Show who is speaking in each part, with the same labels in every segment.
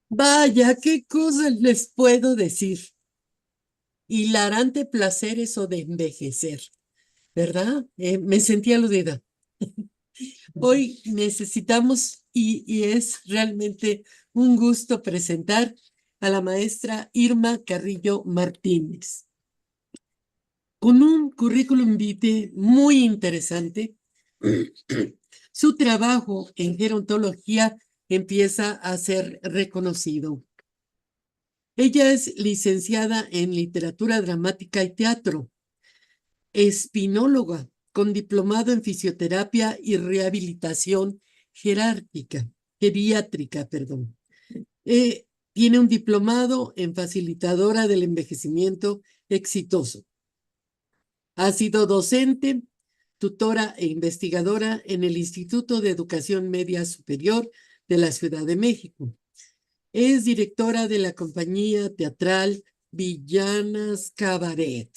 Speaker 1: Vaya, qué cosas les puedo decir. Hilarante placer eso de envejecer, ¿verdad? Me sentí aludida. Hoy necesitamos y es realmente un gusto presentar a la maestra Irma Carrillo Martínez, con un currículum vitae muy interesante. Su trabajo en gerontología empieza a ser reconocido. Ella es licenciada en literatura dramática y teatro, espinóloga con diplomado en fisioterapia y rehabilitación geriátrica, perdón. Tiene un diplomado en facilitadora del envejecimiento exitoso. Ha sido docente, tutora e investigadora en el Instituto de Educación Media Superior de la Ciudad de México. Es directora de la compañía teatral Villanas Cabaret,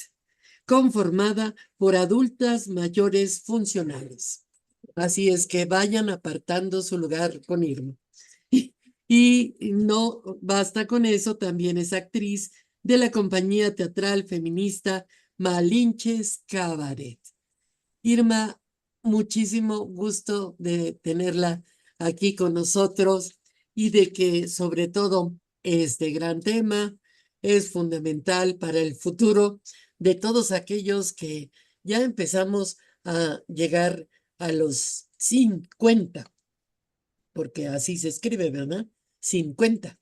Speaker 1: conformada por adultas mayores funcionales. Así es que vayan apartando su lugar con Irma. Y no basta con eso, también es actriz de la compañía teatral feminista Malinches Cabaret. Irma, muchísimo gusto de tenerla aquí con nosotros y de que sobre todo este gran tema es fundamental para el futuro de todos aquellos que ya empezamos a llegar a los 50, porque así se escribe, ¿verdad? 50.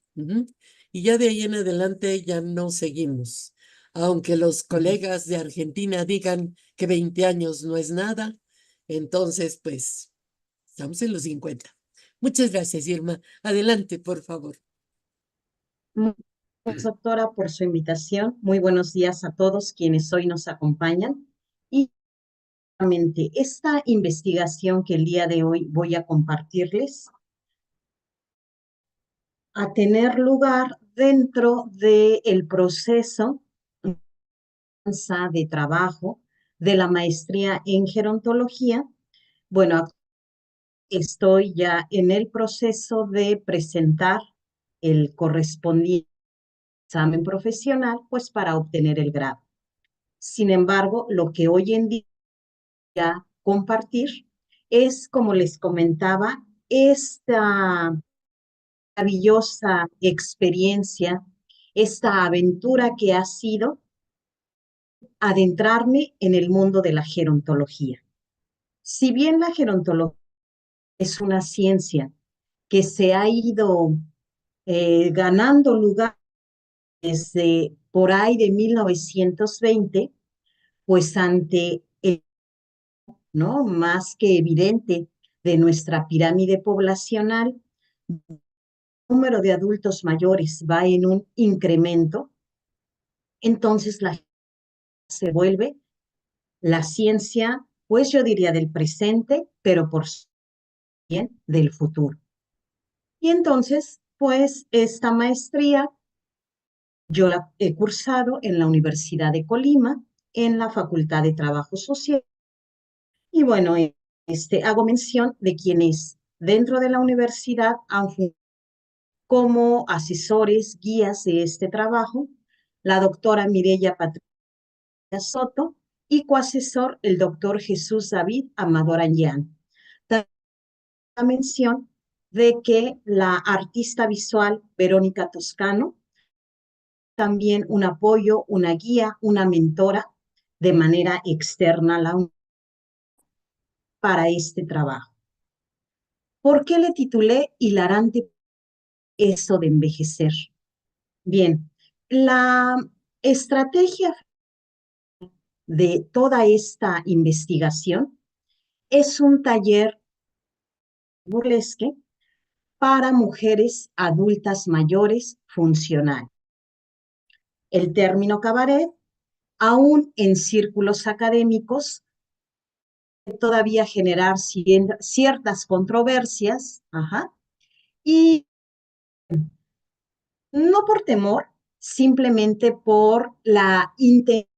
Speaker 1: Y ya de ahí en adelante ya no seguimos. Aunque los colegas de Argentina digan que 20 años no es nada, entonces pues estamos en los 50. Muchas gracias, Irma. Adelante, por favor.
Speaker 2: Muchas gracias, doctora, por su invitación. Muy buenos días a todos quienes hoy nos acompañan. Y nuevamente, esta investigación que el día de hoy voy a compartirles a tener lugar dentro del proceso de trabajo de la maestría en gerontología. Bueno, estoy ya en el proceso de presentar el correspondiente examen profesional, pues para obtener el grado. Sin embargo, lo que hoy en día compartir es, como les comentaba, esta maravillosa experiencia, esta aventura que ha sido adentrarme en el mundo de la gerontología. Si bien la gerontología es una ciencia que se ha ido ganando lugar desde por ahí de 1920, pues ante el, ¿no?, más que evidente de nuestra pirámide poblacional, el número de adultos mayores va en un incremento, entonces la se vuelve la ciencia, pues yo diría del presente, pero por bien del futuro. Y entonces, pues esta maestría yo la he cursado en la Universidad de Colima, en la Facultad de Trabajo Social. Y bueno, hago mención de quienes dentro de la universidad han funcionado como asesores, guías de este trabajo, la doctora Mireya Patricia Soto y coasesor el doctor Jesús David Amador Anguián. También la mención de que la artista visual Verónica Toscano, también un apoyo, una guía, una mentora de manera externa para este trabajo. ¿Por qué le titulé Hilarante eso de envejecer? Bien, la estrategia de toda esta investigación es un taller burlesque para mujeres adultas mayores funcionales. El término cabaret, aún en círculos académicos, todavía generar ciertas controversias, y no por temor, simplemente por la intención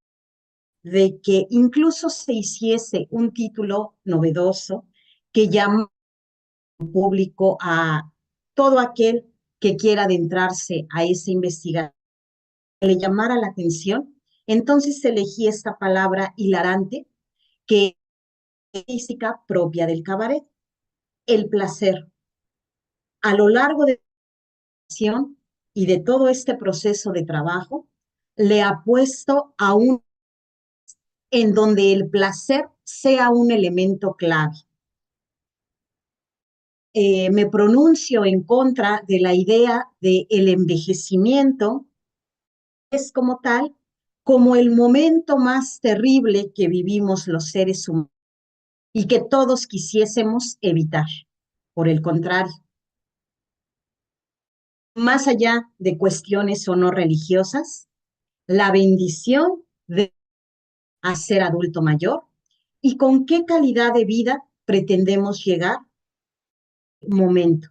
Speaker 2: de que incluso se hiciese un título novedoso que llama al público a todo aquel que quiera adentrarse a esa investigación, le llamara la atención, entonces elegí esta palabra hilarante, que es física propia del cabaret, el placer. A lo largo de la acción y de todo este proceso de trabajo, le apuesto a un en donde el placer sea un elemento clave. Me pronuncio en contra de la idea de el envejecimiento es como tal, como el momento más terrible que vivimos los seres humanos y que todos quisiésemos evitar. Por el contrario, más allá de cuestiones o no religiosas, la bendición de ser adulto mayor y con qué calidad de vida pretendemos llegar momento.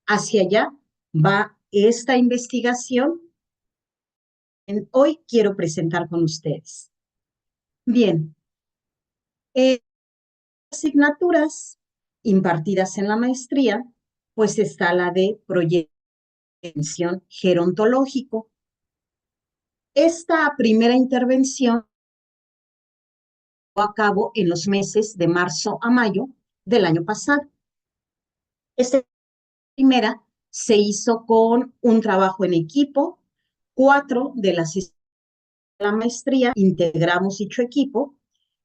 Speaker 2: Hacia allá va esta investigación. Hoy quiero presentar con ustedes. Bien, asignaturas impartidas en la maestría, pues está la de proyecto de intervención gerontológico. Esta primera intervención fue a cabo en los meses de marzo a mayo del año pasado. Esta primera se hizo con un trabajo en equipo, 4 de las la maestría integramos dicho equipo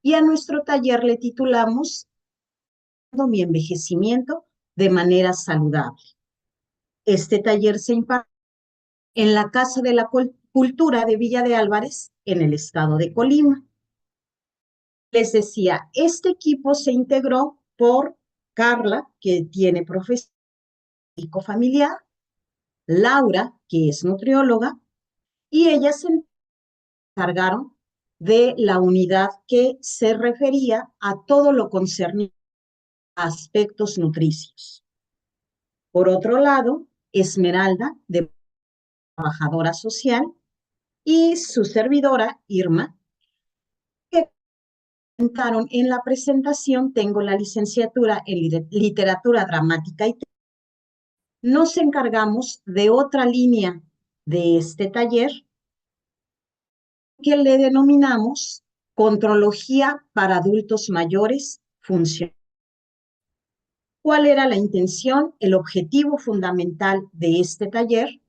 Speaker 2: y a nuestro taller le titulamos Mi envejecimiento de manera saludable. Este taller se imparte en la Casa de la Cultura de Villa de Álvarez, en el estado de Colima. Les decía, este equipo se integró por Carla, que tiene profesión familiar, Laura, que es nutrióloga, y ellas se encargaron de la unidad que se refería a todo lo concerniente a aspectos nutricios. Por otro lado, Esmeralda, de trabajadora social, y su servidora, Irma, que presentaron en la presentación, tengo la licenciatura en literatura dramática y nos encargamos de otra línea de este taller que le denominamos Contrología para adultos mayores funcional. ¿Cuál era la intención, el objetivo fundamental de este taller?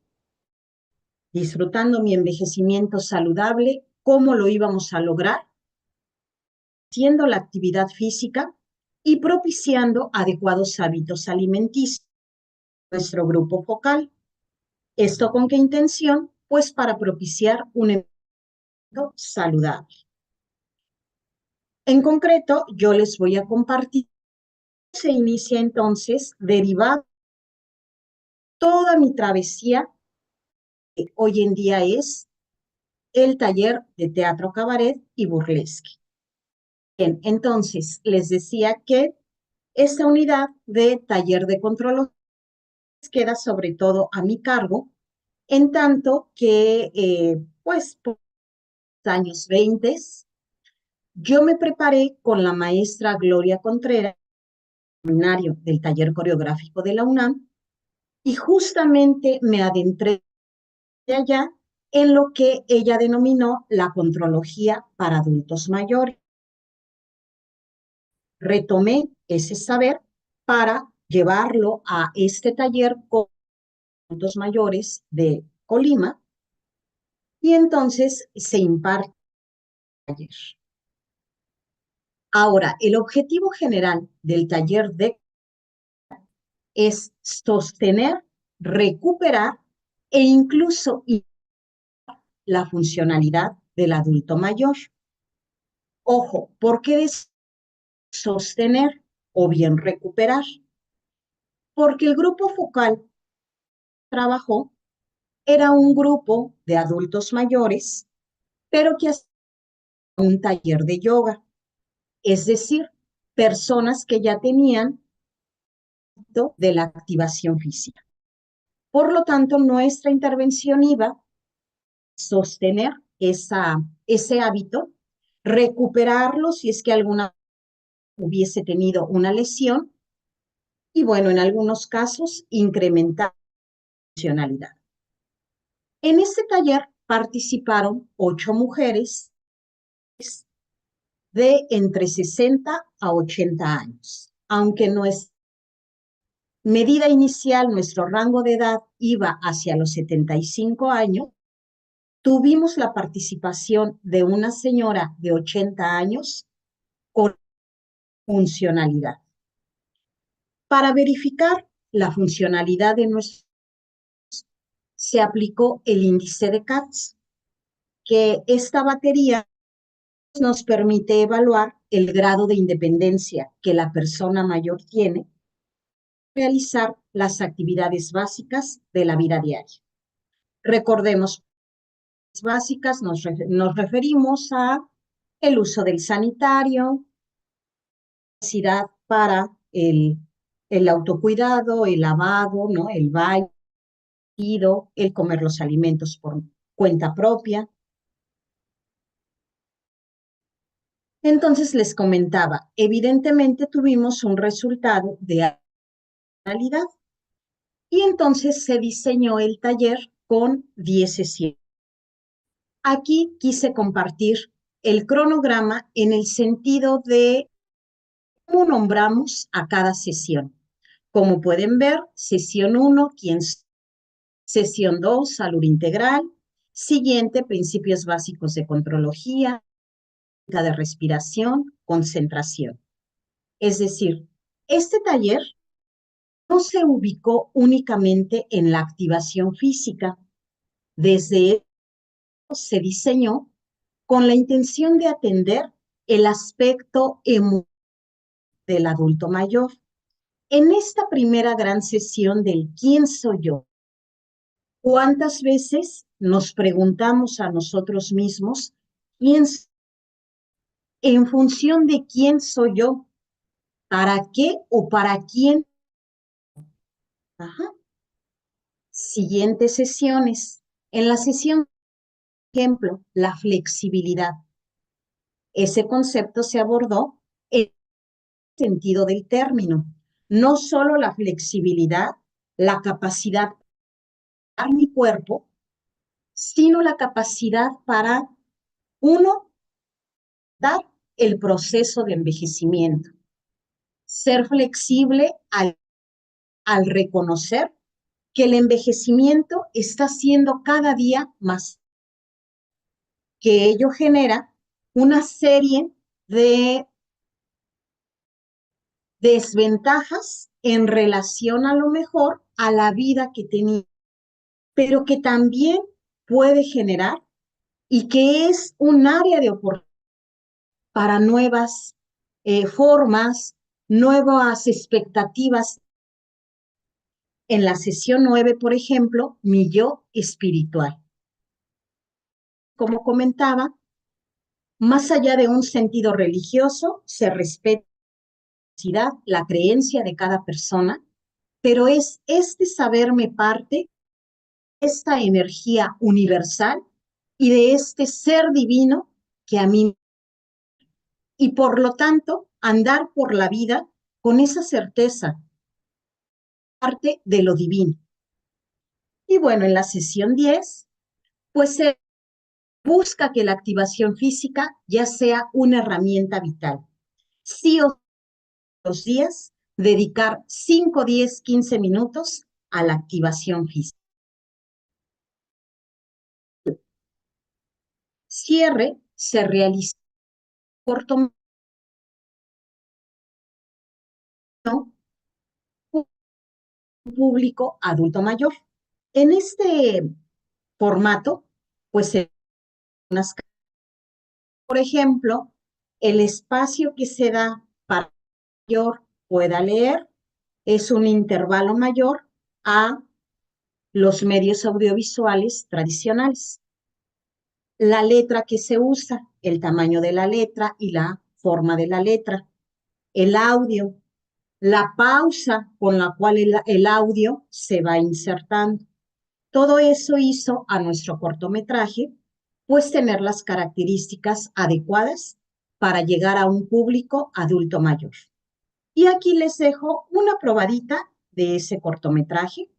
Speaker 2: Disfrutando mi envejecimiento saludable, ¿cómo lo íbamos a lograr? Haciendo la actividad física y propiciando adecuados hábitos alimenticios. Nuestro grupo focal. ¿Esto con qué intención? Pues para propiciar un envejecimiento saludable. En concreto, yo les voy a compartir. Se inicia entonces, derivado toda mi travesía, que hoy en día es el taller de teatro cabaret y burlesque. Bien, entonces les decía que esta unidad de taller de control queda sobre todo a mi cargo, en tanto que, pues, por los años 20, yo me preparé con la maestra Gloria Contreras, seminario del taller coreográfico de la UNAM, y justamente me adentré allá en lo que ella denominó la contrología para adultos mayores. Retomé ese saber para llevarlo a este taller con adultos mayores de Colima y entonces se imparte el taller. Ahora, el objetivo general del taller es sostener, recuperar e incluso la funcionalidad del adulto mayor. Ojo, ¿por qué sostener o bien recuperar? Porque el grupo focal trabajó era un grupo de adultos mayores, pero que hacía un taller de yoga, es decir, personas que ya tenían de la activación física. Por lo tanto, nuestra intervención iba a sostener ese hábito, recuperarlo si es que alguna hubiese tenido una lesión y bueno, en algunos casos incrementar funcionalidad. En este taller participaron 8 mujeres de entre 60 a 80 años. Aunque nuestra medida inicial, nuestro rango de edad iba hacia los 75 años, tuvimos la participación de una señora de 80 años con funcionalidad. Para verificar la funcionalidad de nuestro, se aplicó el índice de Katz, que esta batería nos permite evaluar el grado de independencia que la persona mayor tiene realizar las actividades básicas de la vida diaria. Recordemos, básicas nos referimos a el uso del sanitario, capacidad para el autocuidado, el lavado, ¿no? El baño, el comer los alimentos por cuenta propia. Entonces les comentaba, evidentemente tuvimos un resultado de realidad y entonces se diseñó el taller con 10 sesiones. Aquí quise compartir el cronograma en el sentido de cómo nombramos a cada sesión. Como pueden ver, sesión 1, sesión 2, salud integral, siguiente, principios básicos de contrología, de respiración, concentración. Es decir, este taller no se ubicó únicamente en la activación física. Desde se diseñó con la intención de atender el aspecto emocional del adulto mayor. En esta primera gran sesión del ¿quién soy yo? ¿Cuántas veces nos preguntamos a nosotros mismos en función de quién soy yo? ¿Para qué o para quién? Ajá. Siguientes sesiones. En la sesión, por ejemplo, la flexibilidad. Ese concepto se abordó en el sentido del término. No solo la flexibilidad, la capacidad para mi cuerpo, sino la capacidad para, uno, dar el proceso de envejecimiento. Ser flexible al reconocer que el envejecimiento está siendo cada día más, que ello genera una serie de desventajas en relación a lo mejor a la vida que tenía, pero que también puede generar y que es un área de oportunidad para nuevas formas, nuevas expectativas. En la sesión 9, por ejemplo, mi yo espiritual. Como comentaba, más allá de un sentido religioso, se respeta la creencia de cada persona, pero es este saberme parte de esta energía universal y de este ser divino que a mí, y por lo tanto, andar por la vida con esa certeza, parte de lo divino. Y bueno, en la sesión 10, pues se busca que la activación física ya sea una herramienta vital. Sí o los días, dedicar 5, 10, 15 minutos a la activación física. Cierre se realiza corto público adulto mayor. En este formato, pues, por ejemplo, el espacio que se da para que el mayor pueda leer es un intervalo mayor a los medios audiovisuales tradicionales. La letra que se usa, el tamaño de la letra y la forma de la letra, el audio, la pausa con la cual el audio se va insertando. Todo eso hizo a nuestro cortometraje, pues tener las características adecuadas para llegar a un público adulto mayor. Y aquí les dejo una probadita de ese cortometraje.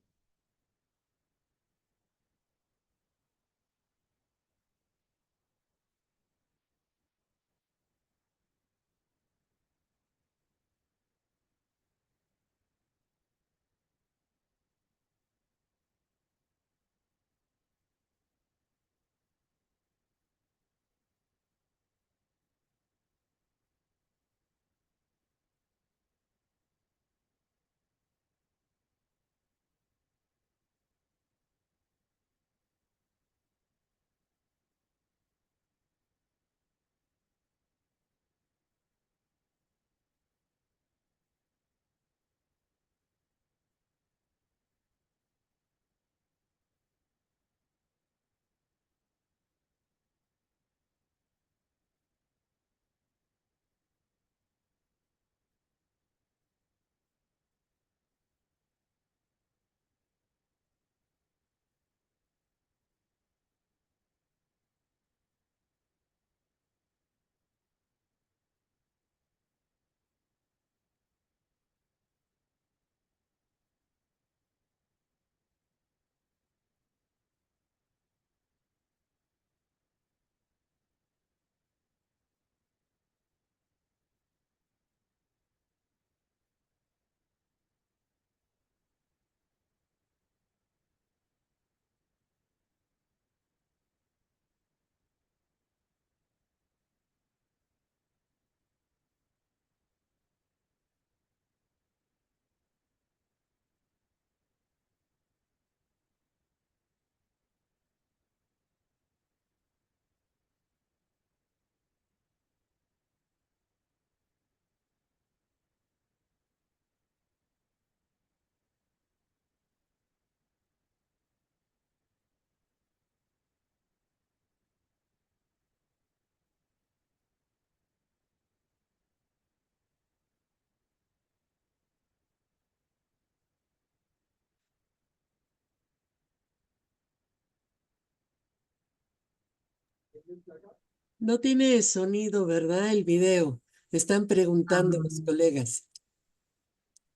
Speaker 1: No tiene sonido, ¿verdad? El video. Están
Speaker 2: Ah,
Speaker 1: preguntando los colegas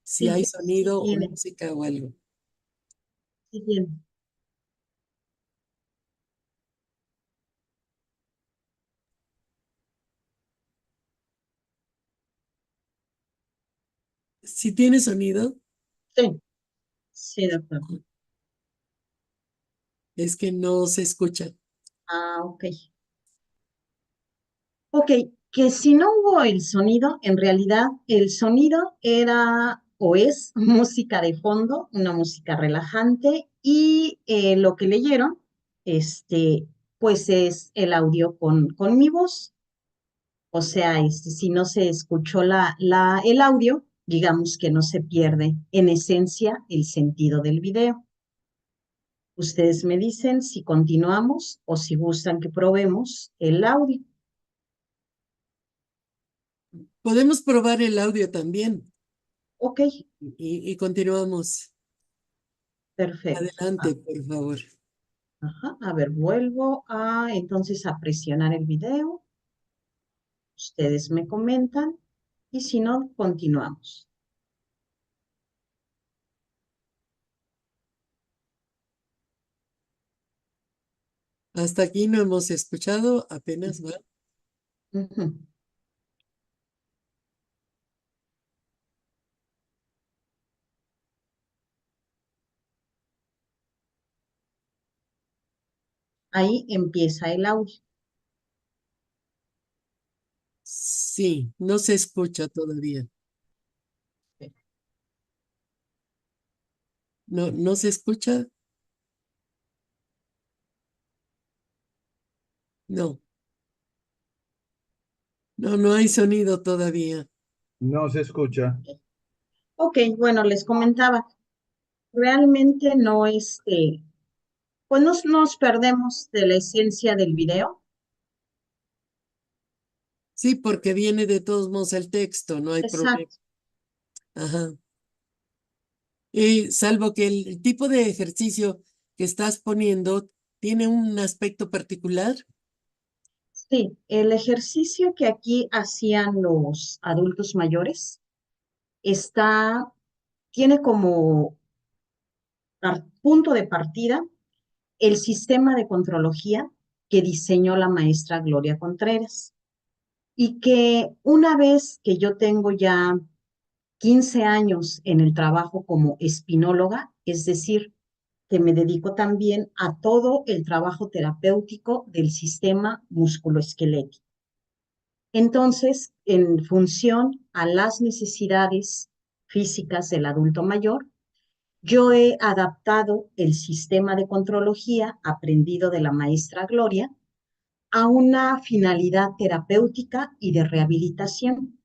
Speaker 1: si hay
Speaker 2: sí, sí
Speaker 1: sonido o
Speaker 2: tiene,
Speaker 1: música o algo.
Speaker 2: sí tiene.
Speaker 1: Si tiene sonido,
Speaker 2: Sí, sí, doctor.
Speaker 1: es que no se escucha.
Speaker 2: Ah, ok. Ok, que si no hubo el sonido, en realidad el sonido era o es música de fondo, una música relajante, y lo que leyeron, pues es el audio con mi voz. O sea, si no se escuchó el audio, digamos que no se pierde en esencia el sentido del video. Ustedes me dicen si continuamos o si gustan que probemos el audio.
Speaker 1: Podemos probar el audio también
Speaker 2: Ok,
Speaker 1: y continuamos.
Speaker 2: perfecto.
Speaker 1: Adelante, por favor.
Speaker 2: Ajá, a ver, vuelvo entonces a presionar el video. Ustedes me comentan y si no, continuamos.
Speaker 1: Hasta aquí no hemos escuchado, apenas va.
Speaker 2: Ujú. Ahí empieza el audio.
Speaker 1: Sí, no se escucha todavía. No, no se escucha. No, no, no hay sonido todavía.
Speaker 3: No se escucha.
Speaker 2: Ok, bueno, les comentaba, realmente no pues nos perdemos de la esencia del video.
Speaker 1: Sí, porque viene de todos modos el texto, no hay problema.
Speaker 2: Exacto.
Speaker 1: Ajá. Y salvo que el tipo de ejercicio que estás poniendo tiene un aspecto particular.
Speaker 2: Sí, el ejercicio que aquí hacían los adultos mayores está, tiene como punto de partida el sistema de contrología que diseñó la maestra Gloria Contreras y que una vez que yo tengo ya 15 años en el trabajo como espinóloga, es decir, que me dedico también a todo el trabajo terapéutico del sistema musculoesquelético. Entonces, en función a las necesidades físicas del adulto mayor, yo he adaptado el sistema de contrología aprendido de la maestra Gloria a una finalidad terapéutica y de rehabilitación.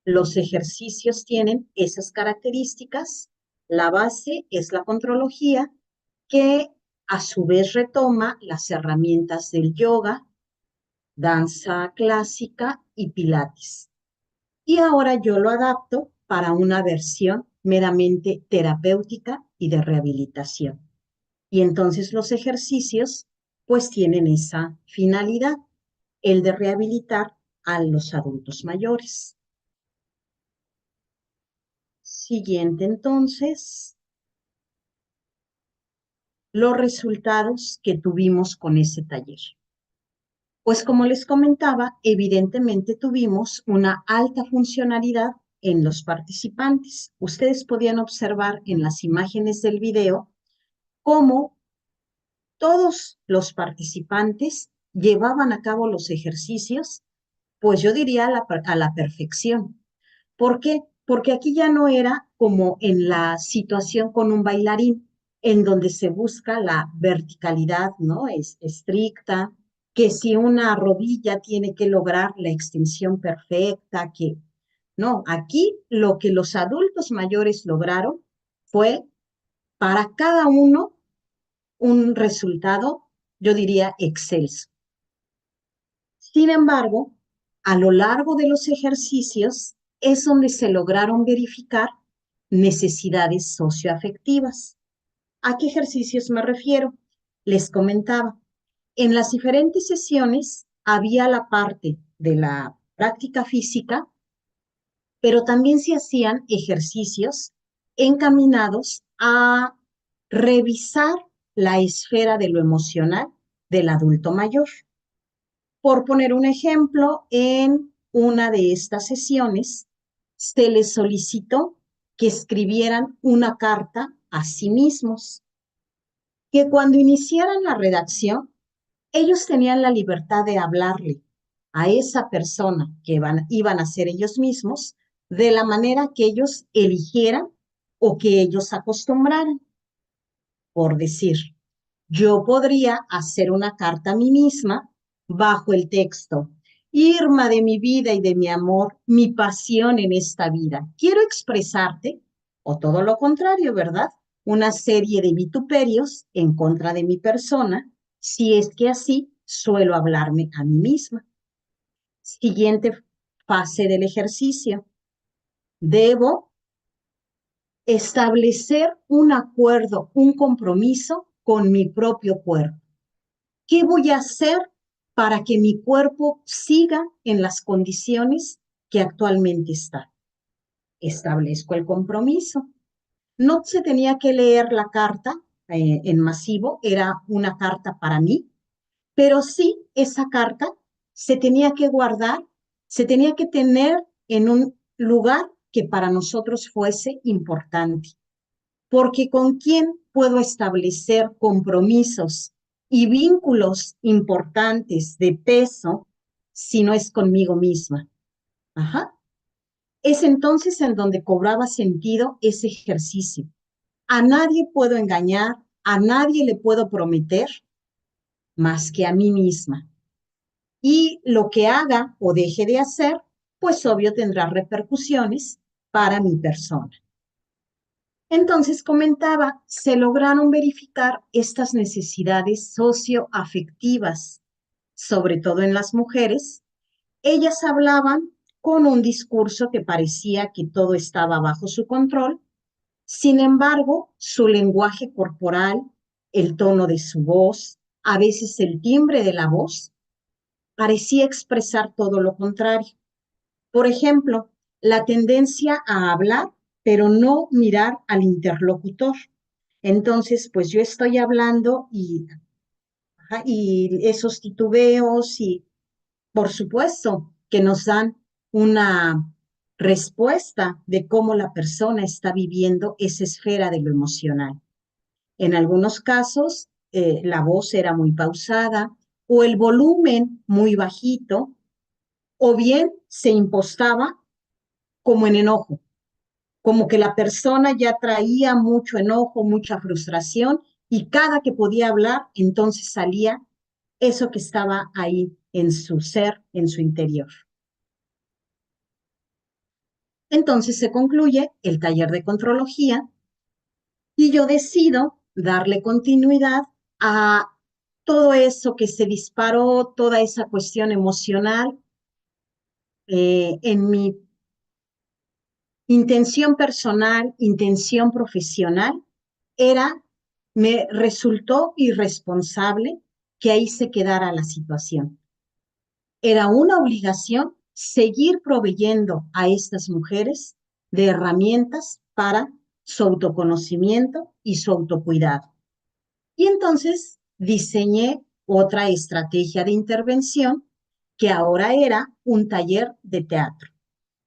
Speaker 2: Los ejercicios tienen esas características. La base es la contrología, que a su vez retoma las herramientas del yoga, danza clásica y pilates. Y ahora yo lo adapto para una versión meramente terapéutica y de rehabilitación. Y entonces los ejercicios pues tienen esa finalidad, el de rehabilitar a los adultos mayores. Siguiente entonces, los resultados que tuvimos con ese taller. Pues como les comentaba, evidentemente tuvimos una alta funcionalidad en los participantes. Ustedes podían observar en las imágenes del video cómo todos los participantes llevaban a cabo los ejercicios, pues yo diría a la perfección. ¿Por qué? Porque aquí ya no era como en la situación con un bailarín, en donde se busca la verticalidad, ¿no? Es estricta, que si una rodilla tiene que lograr la extensión perfecta, que no, aquí lo que los adultos mayores lograron fue para cada uno un resultado, yo diría, excelso. Sin embargo, a lo largo de los ejercicios es donde se lograron verificar necesidades socioafectivas. ¿A qué ejercicios me refiero? Les comentaba, En las diferentes sesiones había la parte de la práctica física, pero también se hacían ejercicios encaminados a revisar la esfera de lo emocional del adulto mayor. Por poner un ejemplo, en una de estas sesiones se les solicitó que escribieran una carta a sí mismos, que cuando iniciaran la redacción, ellos tenían la libertad de hablarle a esa persona que iban a ser ellos mismos de la manera que ellos eligieran o que ellos acostumbraran. Por decir, yo podría hacer una carta a mí misma bajo el texto: Irma de mi vida y de mi amor, mi pasión en esta vida. Quiero expresarte, o todo lo contrario, ¿verdad? Una serie de vituperios en contra de mi persona, si es que así suelo hablarme a mí misma. Siguiente fase del ejercicio. Debo establecer un acuerdo, un compromiso con mi propio cuerpo. ¿Qué voy a hacer para que mi cuerpo siga en las condiciones que actualmente está? Establezco el compromiso. No se tenía que leer la carta en masivo, era una carta para mí, pero sí esa carta se tenía que guardar, se tenía que tener en un lugar que para nosotros fuese importante. Porque ¿con quién puedo establecer compromisos y vínculos importantes de peso si no es conmigo misma? Ajá. Es entonces en donde cobraba sentido ese ejercicio. A nadie puedo engañar, a nadie le puedo prometer más que a mí misma. Y lo que haga o deje de hacer, pues obvio tendrá repercusiones para mi persona. Entonces comentaba, se lograron verificar estas necesidades socioafectivas, sobre todo en las mujeres. Ellas hablaban con un discurso que parecía que todo estaba bajo su control. Sin embargo, su lenguaje corporal, el tono de su voz, a veces el timbre de la voz, parecía expresar todo lo contrario. Por ejemplo, la tendencia a hablar, pero no mirar al interlocutor. Entonces, pues yo estoy hablando y esos titubeos y por supuesto que nos dan una respuesta de cómo la persona está viviendo esa esfera de lo emocional. En algunos casos, la voz era muy pausada o el volumen muy bajito, o bien se impostaba como en enojo, como que la persona ya traía mucho enojo, mucha frustración, y cada que podía hablar, entonces salía eso que estaba ahí en su ser, en su interior. Entonces se concluye el taller de contrología y yo decido darle continuidad a todo eso que se disparó, toda esa cuestión emocional en mi intención personal, intención profesional, me resultó irresponsable que ahí se quedara la situación. Era una obligación seguir proveyendo a estas mujeres de herramientas para su autoconocimiento y su autocuidado. Y entonces diseñé otra estrategia de intervención que ahora era un taller de teatro.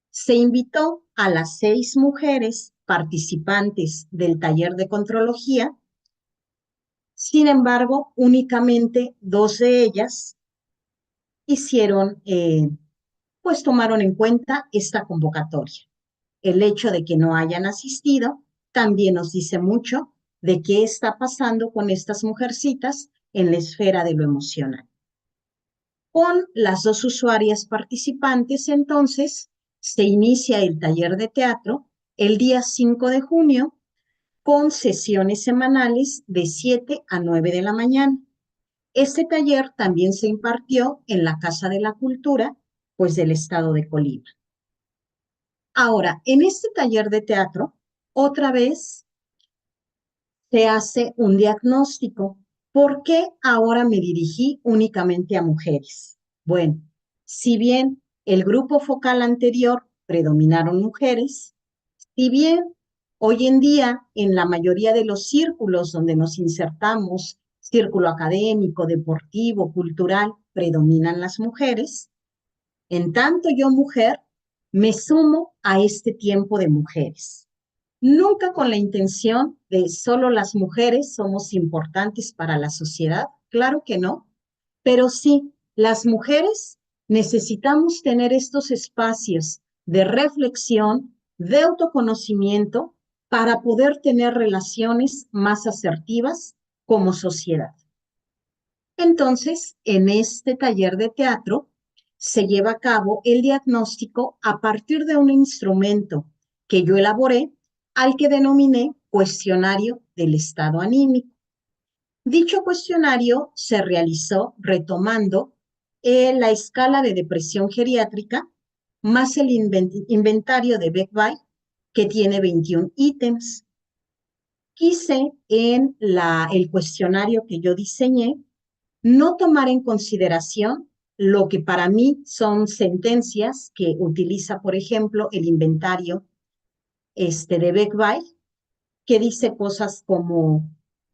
Speaker 2: Se invitó a las 6 mujeres participantes del taller de contrología. Sin embargo, únicamente 2 de ellas pues tomaron en cuenta esta convocatoria. El hecho de que no hayan asistido también nos dice mucho de qué está pasando con estas mujercitas en la esfera de lo emocional. Con las 2 usuarias participantes, entonces, se inicia el taller de teatro el día 5 de junio con sesiones semanales de 7 a 9 de la mañana. Este taller también se impartió en la Casa de la Cultura, pues del estado de Colima. Ahora, en este taller de teatro, otra vez se hace un diagnóstico ¿Por qué ahora me dirigí únicamente a mujeres? Bueno, si bien el grupo focal anterior predominaron mujeres, si bien hoy en día en la mayoría de los círculos donde nos insertamos, círculo académico, deportivo, cultural, predominan las mujeres, en tanto yo mujer me sumo a este tiempo de mujeres. Nunca con la intención de solo las mujeres somos importantes para la sociedad, claro que no, pero sí, las mujeres necesitamos tener estos espacios de reflexión, de autoconocimiento, para poder tener relaciones más asertivas como sociedad. Entonces, en este taller de teatro se lleva a cabo el diagnóstico a partir de un instrumento que yo elaboré, al que denominé cuestionario del estado anímico. Dicho cuestionario se realizó retomando la escala de depresión geriátrica más el inventario de Beck-Bay, que tiene 21 ítems. Quise en el cuestionario que yo diseñé no tomar en consideración lo que para mí son sentencias que utiliza, por ejemplo, el inventario de Beck-Bay, que dice cosas como: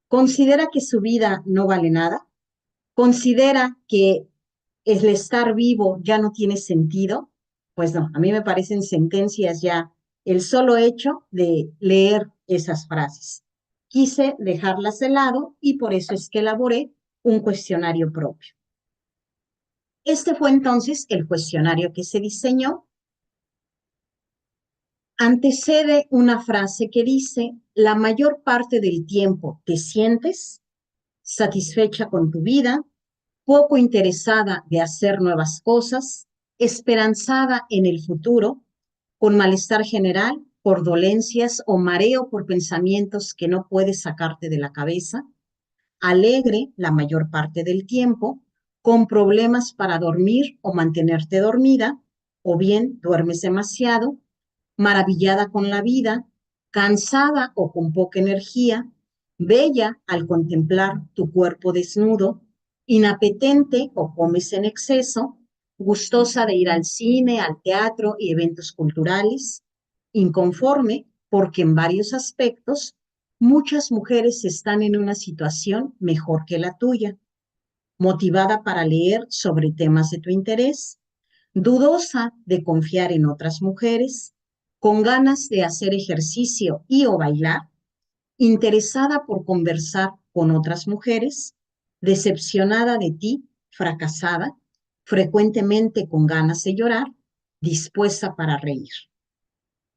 Speaker 2: considera que su vida no vale nada, considera que el estar vivo ya no tiene sentido. Pues no, a mí me parecen sentencias ya el solo hecho de leer esas frases. Quise dejarlas de lado y por eso es que elaboré un cuestionario propio. Este fue entonces el cuestionario que se diseñó. Antecede una frase que dice: la mayor parte del tiempo te sientes satisfecha con tu vida, poco interesada de hacer nuevas cosas, esperanzada en el futuro, con malestar general por dolencias o mareo por pensamientos que no puedes sacarte de la cabeza, alegre la mayor parte del tiempo, con problemas para dormir o mantenerte dormida, o bien duermes demasiado, maravillada con la vida, cansada o con poca energía, bella al contemplar tu cuerpo desnudo, inapetente o comes en exceso, gustosa de ir al cine, al teatro y eventos culturales, inconforme porque en varios aspectos muchas mujeres están en una situación mejor que la tuya, motivada para leer sobre temas de tu interés, dudosa de confiar en otras mujeres, con ganas de hacer ejercicio y o bailar, interesada por conversar con otras mujeres, decepcionada de ti, fracasada, frecuentemente con ganas de llorar, dispuesta para reír.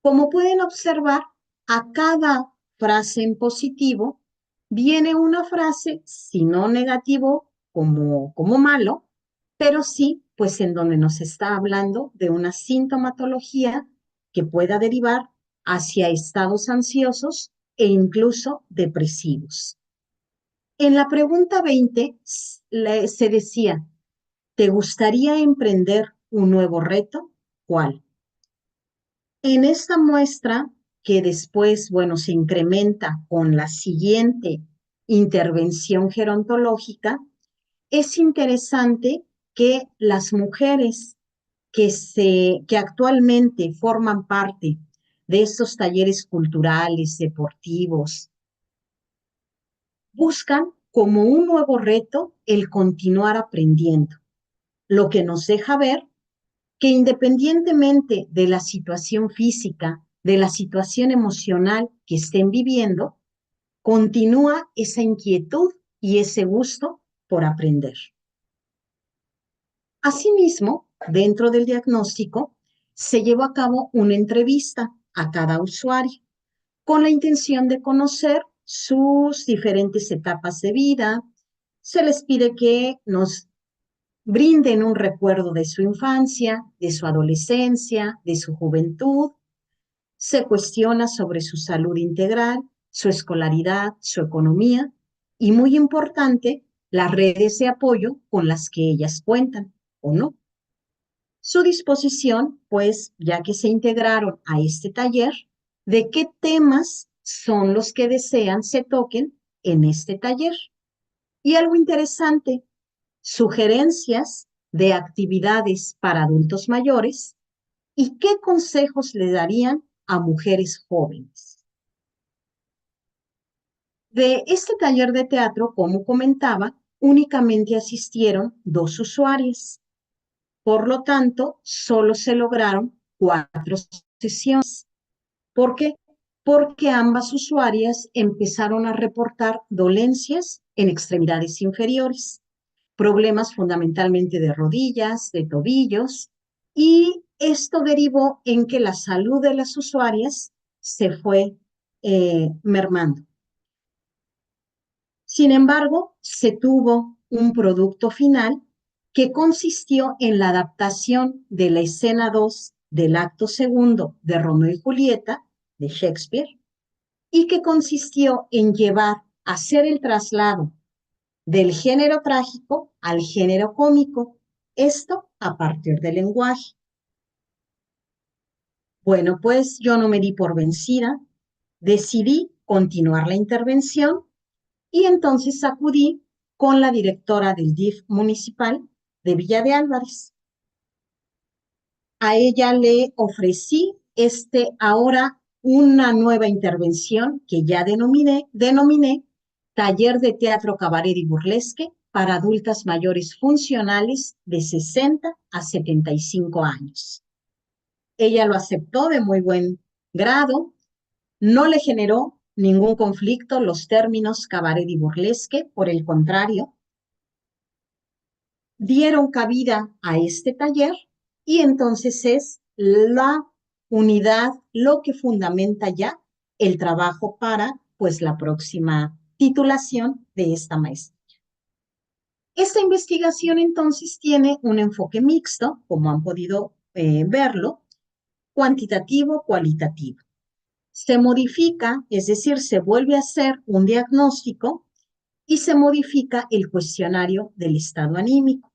Speaker 2: Como pueden observar, a cada frase en positivo viene una frase, si no negativo como malo, pero sí, pues en donde nos está hablando de una sintomatología que pueda derivar hacia estados ansiosos e incluso depresivos. En la pregunta 20 se decía: ¿te gustaría emprender un nuevo reto? ¿Cuál? En esta muestra, que después, bueno, se incrementa con la siguiente intervención gerontológica, es interesante que las mujeres que actualmente forman parte de estos talleres culturales, deportivos, buscan como un nuevo reto el continuar aprendiendo, lo que nos deja ver que independientemente de la situación física, de la situación emocional que estén viviendo, continúa esa inquietud y ese gusto por aprender. Asimismo, dentro del diagnóstico, se llevó a cabo una entrevista a cada usuario con la intención de conocer sus diferentes etapas de vida. Se les pide que nos brinden un recuerdo de su infancia, de su adolescencia, de su juventud. Se cuestiona sobre su salud integral, su escolaridad, su economía y, muy importante, las redes de apoyo con las que ellas cuentan o no. Su disposición, pues, ya que se integraron a este taller, de qué temas son los que desean se toquen en este taller. Y algo interesante, sugerencias de actividades para adultos mayores y qué consejos le darían a mujeres jóvenes. De este taller de teatro, como comentaba, únicamente asistieron 2 usuarias. Por lo tanto, solo se lograron 4 sesiones. ¿Por qué? Porque ambas usuarias empezaron a reportar dolencias en extremidades inferiores, problemas fundamentalmente de rodillas, de tobillos, y esto derivó en que la salud de las usuarias se fue mermando. Sin embargo, se tuvo un producto final que consistió en la adaptación de la escena 2 del acto segundo de Romeo y Julieta de Shakespeare y que consistió en llevar a hacer el traslado del género trágico al género cómico, esto a partir del lenguaje. Bueno, pues yo no me di por vencida, decidí continuar la intervención y entonces acudí con la directora del DIF municipal de Villa de Álvarez. A ella le ofrecí ahora una nueva intervención que ya denominé Taller de Teatro, Cabaret y Burlesque para adultas mayores funcionales de 60 a 75 años. Ella lo aceptó de muy buen grado, no le generó ningún conflicto los términos cabaret y burlesque, por el contrario, dieron cabida a este taller y entonces es la unidad lo que fundamenta ya el trabajo para pues la próxima titulación de esta maestría. Esta investigación entonces tiene un enfoque mixto, como han podido verlo, cuantitativo, cualitativo. Se modifica, es decir, se vuelve a hacer un diagnóstico y se modifica el cuestionario del estado anímico,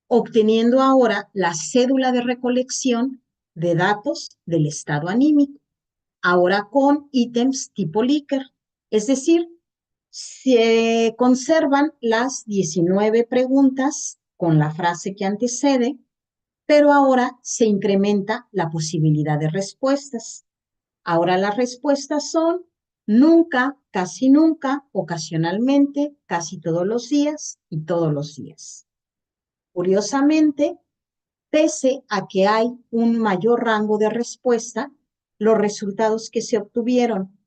Speaker 2: obteniendo ahora la cédula de recolección de datos del estado anímico, ahora con ítems tipo Likert, es decir, se conservan las 19 preguntas con la frase que antecede, pero ahora se incrementa la posibilidad de respuestas. Ahora las respuestas son nunca, casi nunca, ocasionalmente, casi todos los días y todos los días. Curiosamente, pese a que hay un mayor rango de respuesta, los resultados que se obtuvieron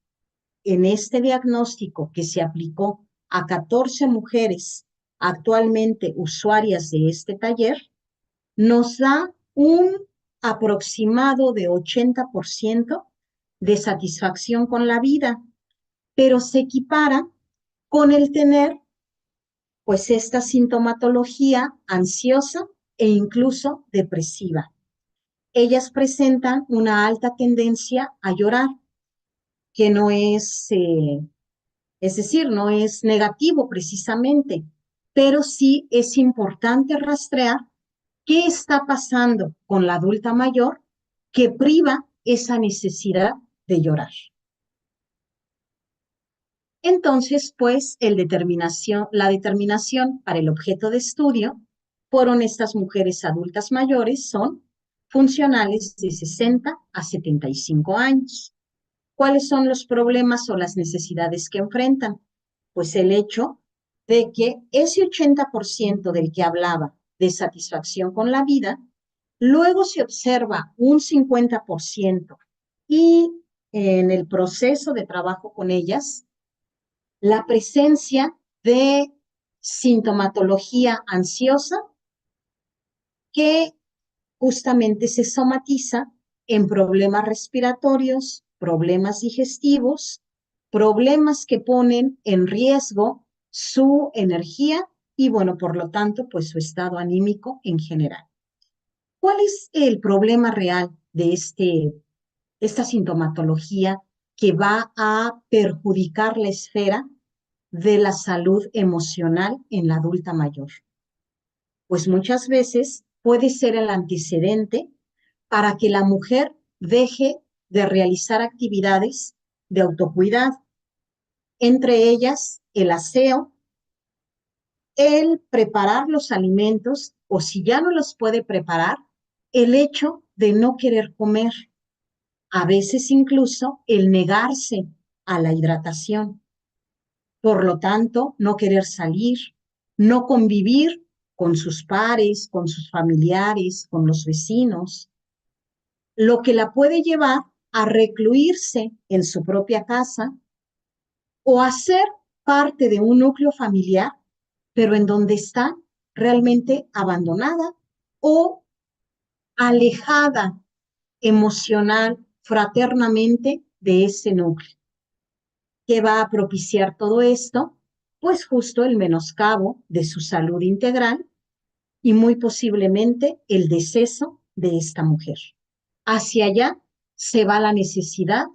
Speaker 2: en este diagnóstico que se aplicó a 14 mujeres actualmente usuarias de este taller, nos da un aproximado de 80% de satisfacción con la vida, pero se equipara con el tener pues esta sintomatología ansiosa e incluso depresiva. Ellas presentan una alta tendencia a llorar, que no es decir, no es negativo precisamente, pero sí es importante rastrear qué está pasando con la adulta mayor que priva esa necesidad de llorar. Entonces, pues, la determinación para el objeto de estudio fueron estas mujeres adultas mayores, son funcionales de 60 a 75 años. ¿Cuáles son los problemas o las necesidades que enfrentan? Pues el hecho de que ese 80% del que hablaba de satisfacción con la vida, luego se observa un 50% y en el proceso de trabajo con ellas, la presencia de sintomatología ansiosa que justamente se somatiza en problemas respiratorios, problemas digestivos, problemas que ponen en riesgo su energía y, bueno, por lo tanto, pues su estado anímico en general. ¿Cuál es el problema real de esta sintomatología que va a perjudicar la esfera de la salud emocional en la adulta mayor? Pues muchas veces puede ser el antecedente para que la mujer deje de realizar actividades de autocuidado, entre ellas el aseo, el preparar los alimentos o si ya no los puede preparar, el hecho de no querer comer, a veces incluso el negarse a la hidratación. Por lo tanto, no querer salir, no convivir con sus pares, con sus familiares, con los vecinos, lo que la puede llevar a recluirse en su propia casa o a ser parte de un núcleo familiar, pero en donde está realmente abandonada o alejada emocional, fraternamente de ese núcleo. ¿Qué va a propiciar todo esto? Pues justo el menoscabo de su salud integral y muy posiblemente el deceso de esta mujer. Hacia allá se va la necesidad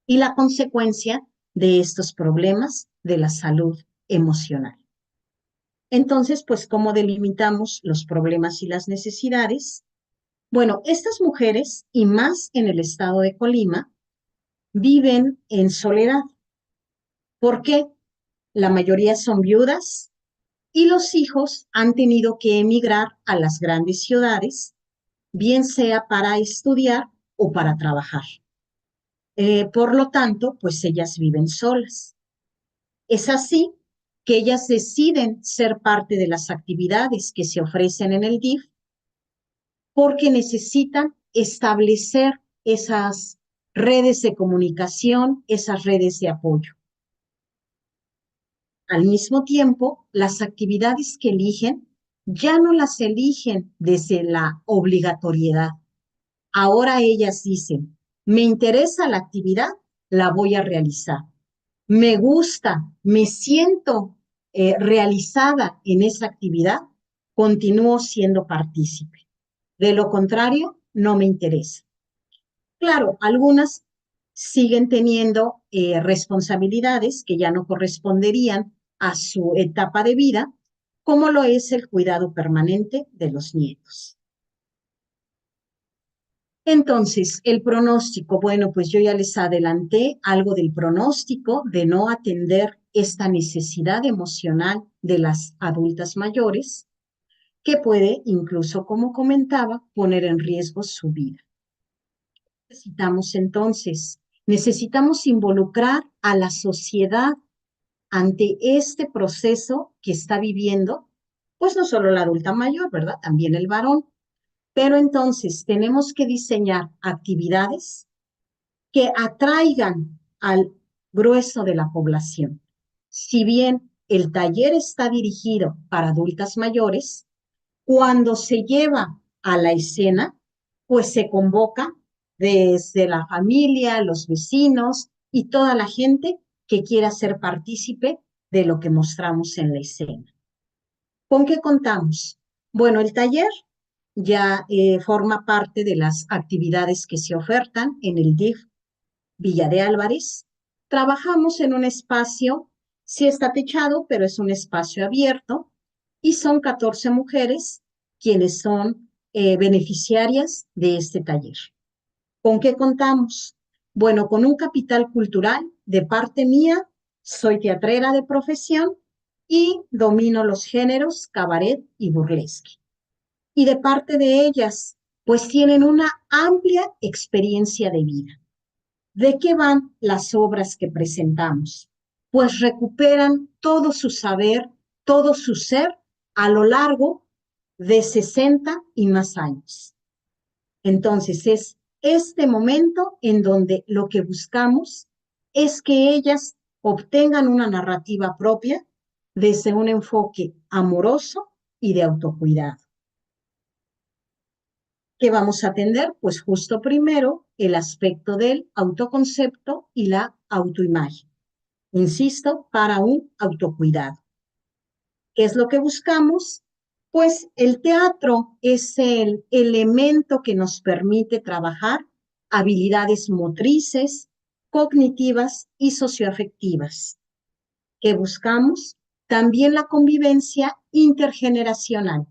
Speaker 2: y la consecuencia de estos problemas de la salud emocional. Entonces, pues, ¿cómo delimitamos los problemas y las necesidades? Bueno, estas mujeres, y más en el estado de Colima, viven en soledad. ¿Por qué? La mayoría son viudas y los hijos han tenido que emigrar a las grandes ciudades, bien sea para estudiar o para trabajar. Por lo tanto, pues ellas viven solas. Es así que ellas deciden ser parte de las actividades que se ofrecen en el DIF porque necesitan establecer esas redes de comunicación, esas redes de apoyo. Al mismo tiempo, las actividades que eligen ya no las eligen desde la obligatoriedad. Ahora ellas dicen, me interesa la actividad, la voy a realizar. Me gusta, me siento realizada en esa actividad, continúo siendo partícipe. De lo contrario, no me interesa. Claro, algunas siguen teniendo responsabilidades que ya no corresponderían a su etapa de vida, como lo es el cuidado permanente de los nietos. Entonces, el pronóstico, bueno, pues yo ya les adelanté algo del pronóstico de no atender esta necesidad emocional de las adultas mayores, que puede incluso, como comentaba, poner en riesgo su vida. Necesitamos entonces, necesitamos involucrar a la sociedad ante este proceso que está viviendo, pues no solo la adulta mayor, ¿verdad? También el varón. Pero entonces tenemos que diseñar actividades que atraigan al grueso de la población. Si bien el taller está dirigido para adultas mayores, cuando se lleva a la escena, pues se convoca desde la familia, los vecinos y toda la gente que quiera ser partícipe de lo que mostramos en la escena. ¿Con qué contamos? Bueno, el taller ya forma parte de las actividades que se ofertan en el DIF Villa de Álvarez. Trabajamos en un espacio, sí está techado, pero es un espacio abierto y son 14 mujeres quienes son beneficiarias de este taller. ¿Con qué contamos? Bueno, con un capital cultural de parte mía, soy teatrera de profesión y domino los géneros cabaret y burlesque. Y de parte de ellas, pues tienen una amplia experiencia de vida. ¿De qué van las obras que presentamos? Pues recuperan todo su saber, todo su ser a lo largo de 60 y más años. Entonces es este momento en donde lo que buscamos es que ellas obtengan una narrativa propia desde un enfoque amoroso y de autocuidado. ¿Qué vamos a atender? Pues justo primero el aspecto del autoconcepto y la autoimagen. Insisto, para un autocuidado. ¿Qué es lo que buscamos? Pues el teatro es el elemento que nos permite trabajar habilidades motrices, cognitivas y socioafectivas. ¿Qué buscamos? También la convivencia intergeneracional.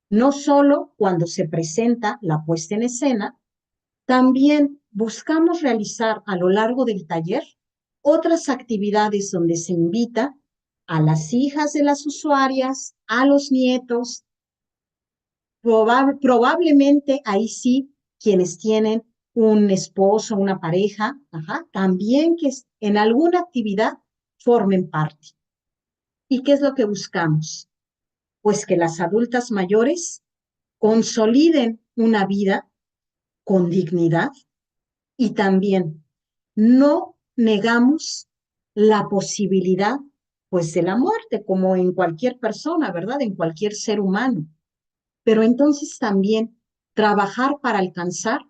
Speaker 2: No solo cuando se presenta la puesta en escena, también buscamos realizar a lo largo del taller otras actividades donde se invita a las hijas de las usuarias, a los nietos, probablemente ahí sí, quienes tienen un esposo, una pareja, también que en alguna actividad formen parte. ¿Y qué es lo que buscamos? Pues que las adultas mayores consoliden una vida con dignidad y también no negamos la posibilidad, pues, de la muerte, como en cualquier persona, ¿verdad? En cualquier ser humano. Pero entonces también trabajar para alcanzar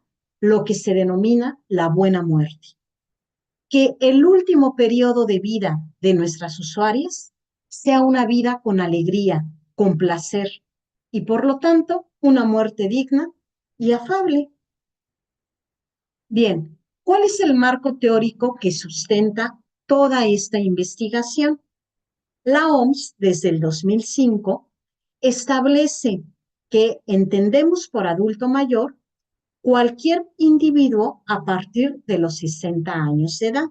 Speaker 2: lo que se denomina la buena muerte. Que el último periodo de vida de nuestras usuarias sea una vida con alegría, con placer y por lo tanto una muerte digna y afable. Bien, ¿cuál es el marco teórico que sustenta toda esta investigación? La OMS, desde el 2005, establece que entendemos por adulto mayor cualquier individuo a partir de los 60 años de edad.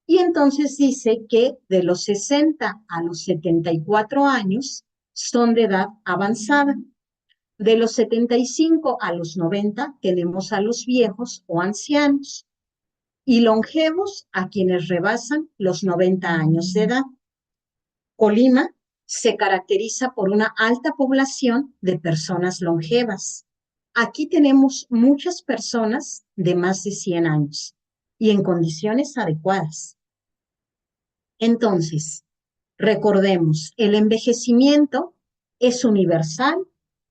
Speaker 2: Y entonces dice que de los 60 a los 74 años son de edad avanzada. De los 75 a los 90 tenemos a los viejos o ancianos y longevos a quienes rebasan los 90 años de edad. Colima se caracteriza por una alta población de personas longevas. Aquí tenemos muchas personas de más de 100 años y en condiciones adecuadas. Entonces, recordemos, el envejecimiento es universal,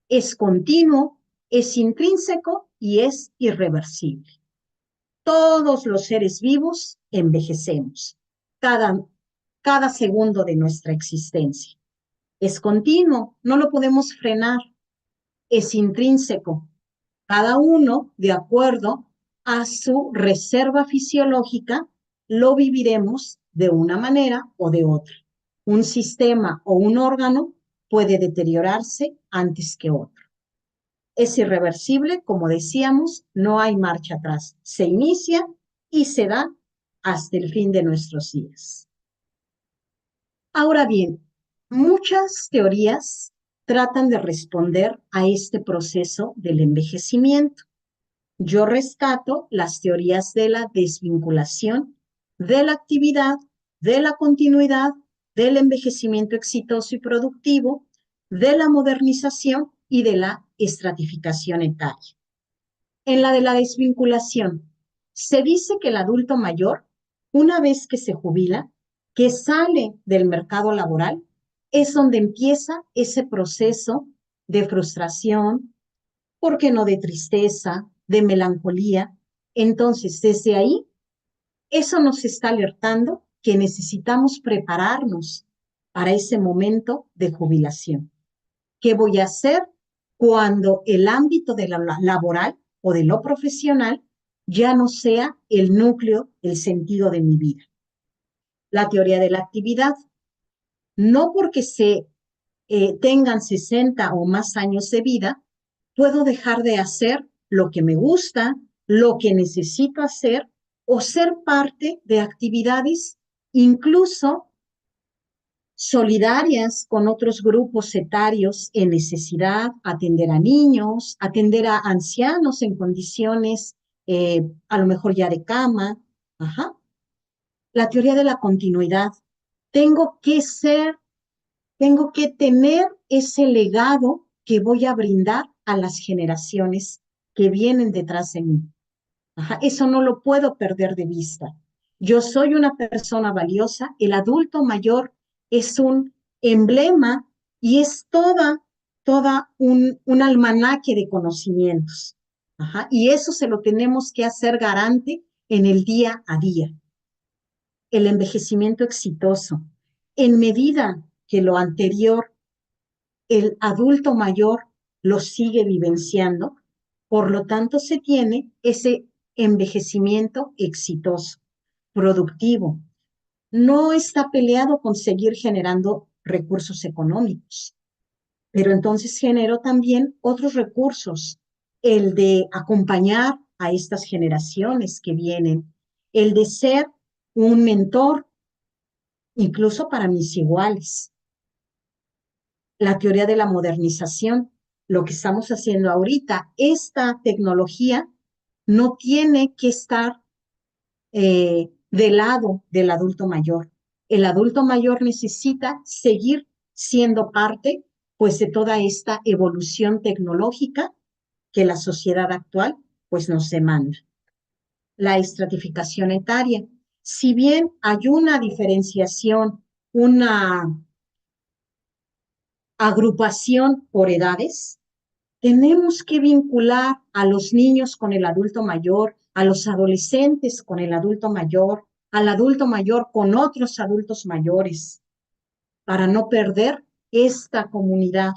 Speaker 2: es continuo, es intrínseco y es irreversible. Todos los seres vivos envejecemos cada segundo de nuestra existencia. Es continuo, no lo podemos frenar, es intrínseco. Cada uno, de acuerdo a su reserva fisiológica, lo viviremos de una manera o de otra. Un sistema o un órgano puede deteriorarse antes que otro. Es irreversible, como decíamos, no hay marcha atrás. Se inicia y se da hasta el fin de nuestros días. Ahora bien, muchas teorías tratan de responder a este proceso del envejecimiento. Yo rescato las teorías de la desvinculación, de la actividad, de la continuidad, del envejecimiento exitoso y productivo, de la modernización y de la estratificación etaria. En la de la desvinculación, se dice que el adulto mayor, una vez que se jubila, que sale del mercado laboral, es donde empieza ese proceso de frustración, ¿por qué no de tristeza, de melancolía? Entonces, desde ahí, eso nos está alertando que necesitamos prepararnos para ese momento de jubilación. ¿Qué voy a hacer cuando el ámbito de lo laboral o de lo profesional ya no sea el núcleo, el sentido de mi vida? La teoría de la actividad. No porque tengan 60 o más años de vida, puedo dejar de hacer lo que me gusta, lo que necesito hacer o ser parte de actividades incluso solidarias con otros grupos etarios en necesidad, atender a niños, atender a ancianos en condiciones a lo mejor ya de cama. La teoría de la continuidad. Tengo que tener ese legado que voy a brindar a las generaciones que vienen detrás de mí. Eso no lo puedo perder de vista. Yo soy una persona valiosa, el adulto mayor es un emblema y es toda un almanaque de conocimientos. Y eso se lo tenemos que hacer garante en el día a día. El envejecimiento exitoso. En medida que lo anterior, el adulto mayor lo sigue vivenciando, por lo tanto se tiene ese envejecimiento exitoso, productivo. No está peleado con seguir generando recursos económicos, pero entonces generó también otros recursos, el de acompañar a estas generaciones que vienen, el de ser un mentor, incluso para mis iguales. La teoría de la modernización, lo que estamos haciendo ahorita, esta tecnología no tiene que estar del lado del adulto mayor. El adulto mayor necesita seguir siendo parte, pues, de toda esta evolución tecnológica que la sociedad actual, pues, nos demanda. La estratificación etaria. Si bien hay una diferenciación, una agrupación por edades, tenemos que vincular a los niños con el adulto mayor, a los adolescentes con el adulto mayor, al adulto mayor con otros adultos mayores, para no perder esta comunidad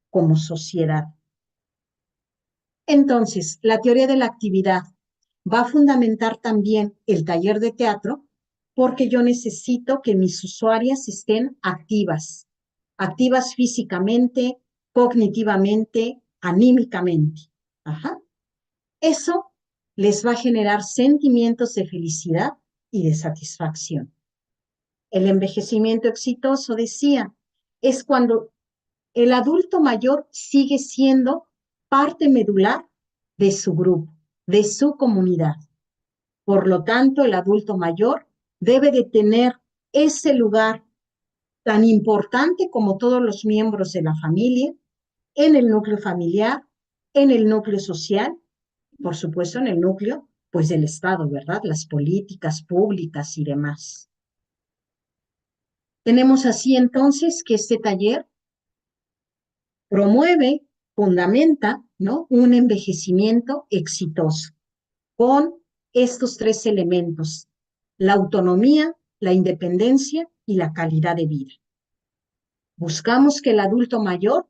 Speaker 2: como sociedad. Entonces, la teoría de la actividad va a fundamentar también el taller de teatro, porque yo necesito que mis usuarias estén activas, activas físicamente, cognitivamente, anímicamente. Ajá. Eso les va a generar sentimientos de felicidad y de satisfacción. El envejecimiento exitoso, decía, es cuando el adulto mayor sigue siendo parte medular de su grupo, de su comunidad. Por lo tanto, el adulto mayor debe de tener ese lugar tan importante como todos los miembros de la familia, en el núcleo familiar, en el núcleo social, por supuesto en el núcleo, pues, del Estado, ¿verdad? Las políticas públicas y demás. Tenemos así entonces que este taller promueve, fundamenta, ¿no?, un envejecimiento exitoso con estos tres elementos: la autonomía, la independencia y la calidad de vida. Buscamos que el adulto mayor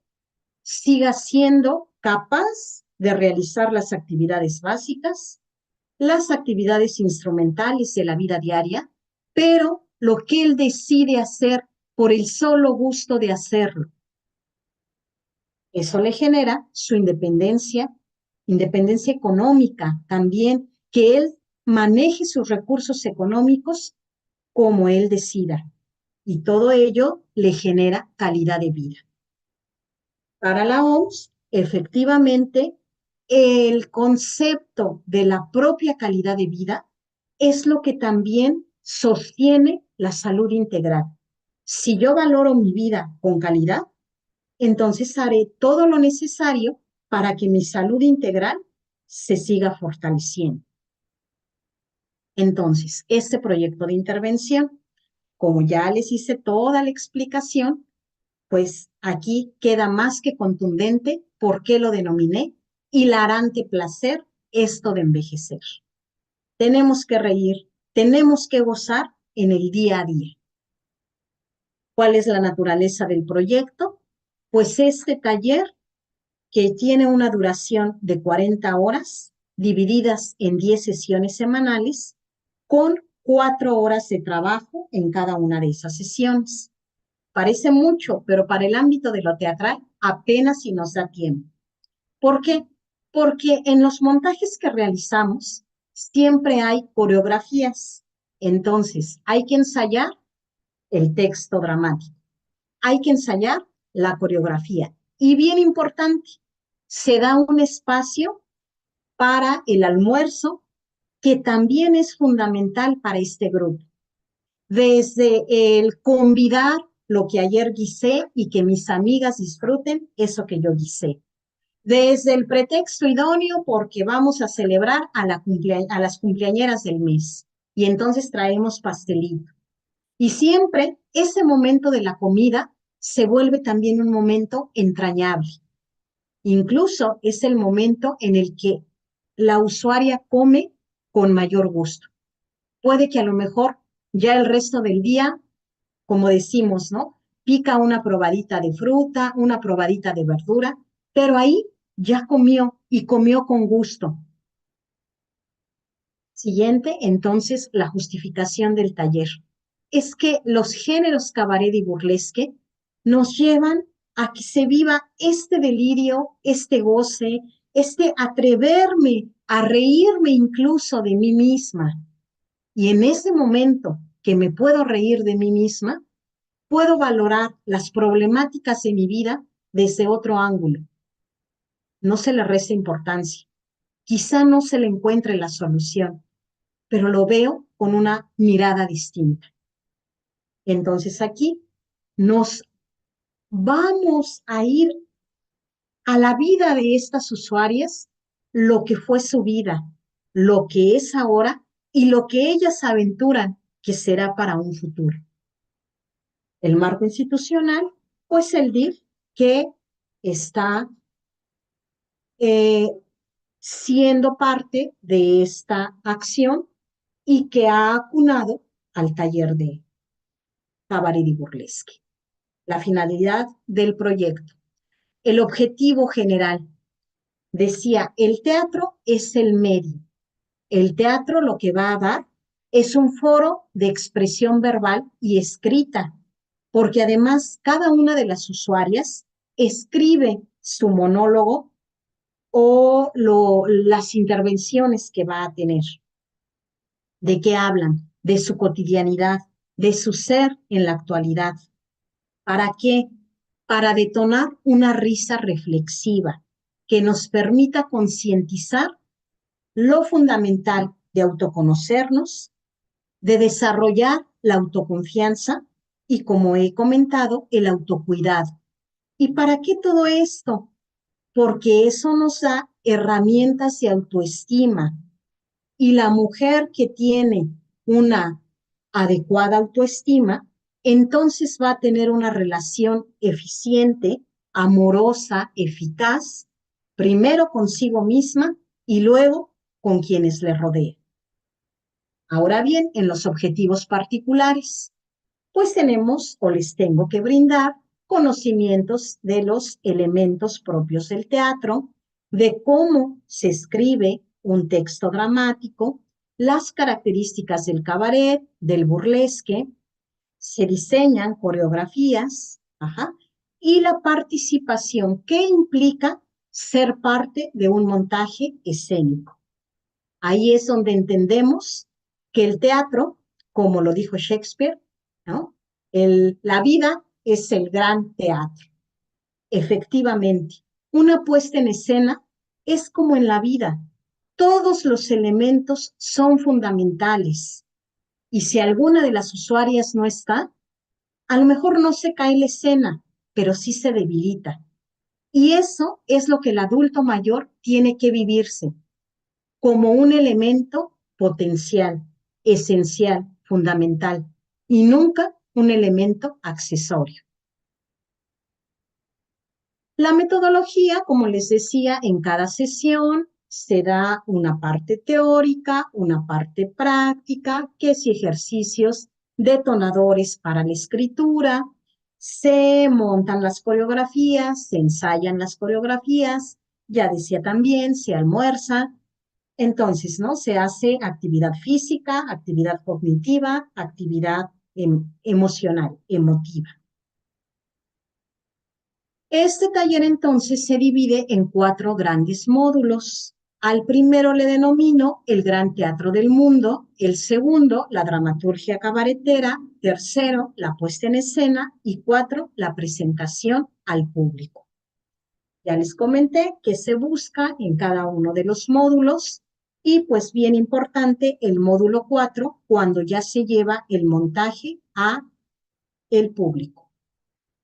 Speaker 2: siga siendo capaz de realizar las actividades básicas, las actividades instrumentales de la vida diaria, pero lo que él decide hacer por el solo gusto de hacerlo. Eso le genera su independencia, independencia económica también, que él maneje sus recursos económicos como él decida. Y todo ello le genera calidad de vida. Para la OMS, efectivamente, el concepto de la propia calidad de vida es lo que también sostiene la salud integral. Si yo valoro mi vida con calidad, entonces haré todo lo necesario para que mi salud integral se siga fortaleciendo. Entonces, este proyecto de intervención, como ya les hice toda la explicación, pues aquí queda más que contundente por qué lo denominé hilarante placer esto de envejecer. Tenemos que reír, tenemos que gozar en el día a día. ¿Cuál es la naturaleza del proyecto? Pues este taller, que tiene una duración de 40 horas, divididas en 10 sesiones semanales, con 4 horas de trabajo en cada una de esas sesiones. Parece mucho, pero para el ámbito de lo teatral apenas si nos da tiempo. ¿Por qué? Porque en los montajes que realizamos siempre hay coreografías. Entonces, hay que ensayar el texto dramático, hay que ensayar la coreografía. Y bien importante, se da un espacio para el almuerzo, que también es fundamental para este grupo. Desde el convidar lo que ayer guisé y que mis amigas disfruten eso que yo guisé. Desde el pretexto idóneo porque vamos a celebrar a las cumpleañeras del mes. Y entonces traemos pastelito. Y siempre ese momento de la comida se vuelve también un momento entrañable. Incluso es el momento en el que la usuaria come con mayor gusto. Puede que a lo mejor ya el resto del día, como decimos, ¿no?, pica una probadita de fruta, una probadita de verdura, pero ahí ya comió y comió con gusto. Siguiente, entonces, la justificación del taller. Es que los géneros cabaret y burlesque nos llevan a que se viva este delirio, este goce, este atreverme a reírme incluso de mí misma. Y en ese momento que me puedo reír de mí misma, puedo valorar las problemáticas de mi vida desde otro ángulo. No se le resta importancia. Quizá no se le encuentre la solución, pero lo veo con una mirada distinta. Entonces aquí nos vamos a ir a la vida de estas usuarias, lo que fue su vida, lo que es ahora y lo que ellas aventuran que será para un futuro. El marco institucional, pues el DIF, que está siendo parte de esta acción y que ha acunado al taller de cabaret y burlesque. La finalidad del proyecto, el objetivo general. Decía, el teatro es el medio. El teatro lo que va a dar es un foro de expresión verbal y escrita, porque además cada una de las usuarias escribe su monólogo o las intervenciones que va a tener. ¿De qué hablan? De su cotidianidad, de su ser en la actualidad. ¿Para qué? Para detonar una risa reflexiva que nos permita concientizar lo fundamental de autoconocernos, de desarrollar la autoconfianza y, como he comentado, el autocuidado. ¿Y para qué todo esto? Porque eso nos da herramientas de autoestima. Y la mujer que tiene una adecuada autoestima, entonces va a tener una relación eficiente, amorosa, eficaz, primero consigo misma y luego con quienes le rodean. Ahora bien, en los objetivos particulares, pues tenemos o les tengo que brindar conocimientos de los elementos propios del teatro, de cómo se escribe un texto dramático, las características del cabaret, del burlesque, se diseñan coreografías, y la participación que implica ser parte de un montaje escénico. Ahí es donde entendemos que el teatro, como lo dijo Shakespeare, ¿no? La vida es el gran teatro. Efectivamente, una puesta en escena es como en la vida. Todos los elementos son fundamentales. Y si alguna de las usuarias no está, a lo mejor no se cae la escena, pero sí se debilita. Y eso es lo que el adulto mayor tiene que vivirse como un elemento potencial, esencial, fundamental, y nunca un elemento accesorio. La metodología, como les decía, en cada sesión se da una parte teórica, una parte práctica, que si ejercicios detonadores para la escritura, se montan las coreografías, se ensayan las coreografías, ya decía también, se almuerza. Entonces, ¿no? Se hace actividad física, actividad cognitiva, actividad emocional, emotiva. Este taller entonces se divide en 4 grandes módulos. Al primero le denomino el Gran Teatro del Mundo, el segundo, la dramaturgia cabaretera, tercero, la puesta en escena y 4, la presentación al público. Ya les comenté que se busca en cada uno de los módulos y pues bien importante el módulo 4 cuando ya se lleva el montaje a el público.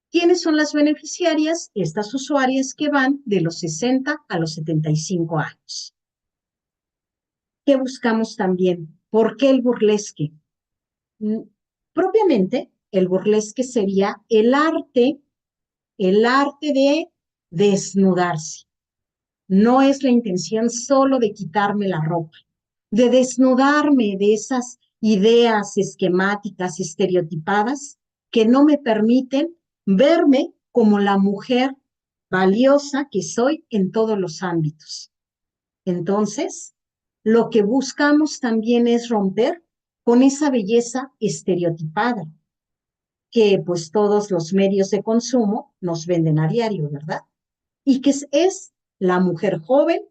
Speaker 2: ¿Quiénes son las beneficiarias? Estas usuarias que van de los 60 a los 75 años. ¿Qué buscamos también? ¿Por qué el burlesque? Propiamente, el burlesque sería el arte de desnudarse. No es la intención solo de quitarme la ropa, de desnudarme de esas ideas esquemáticas, estereotipadas, que no me permiten verme como la mujer valiosa que soy en todos los ámbitos. Entonces, lo que buscamos también es romper con esa belleza estereotipada que pues todos los medios de consumo nos venden a diario, ¿verdad? Y que es la mujer joven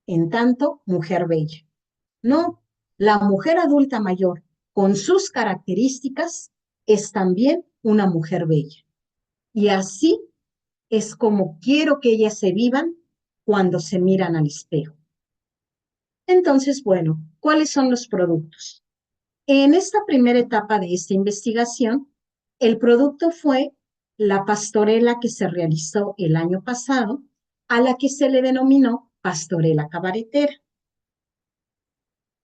Speaker 2: en tanto mujer bella. No, la mujer adulta mayor con sus características, es también una mujer bella. Y así es como quiero que ellas se vivan cuando se miran al espejo. Entonces, bueno, ¿cuáles son los productos? En esta primera etapa de esta investigación, el producto fue la pastorela que se realizó el año pasado, a la que se le denominó pastorela cabaretera.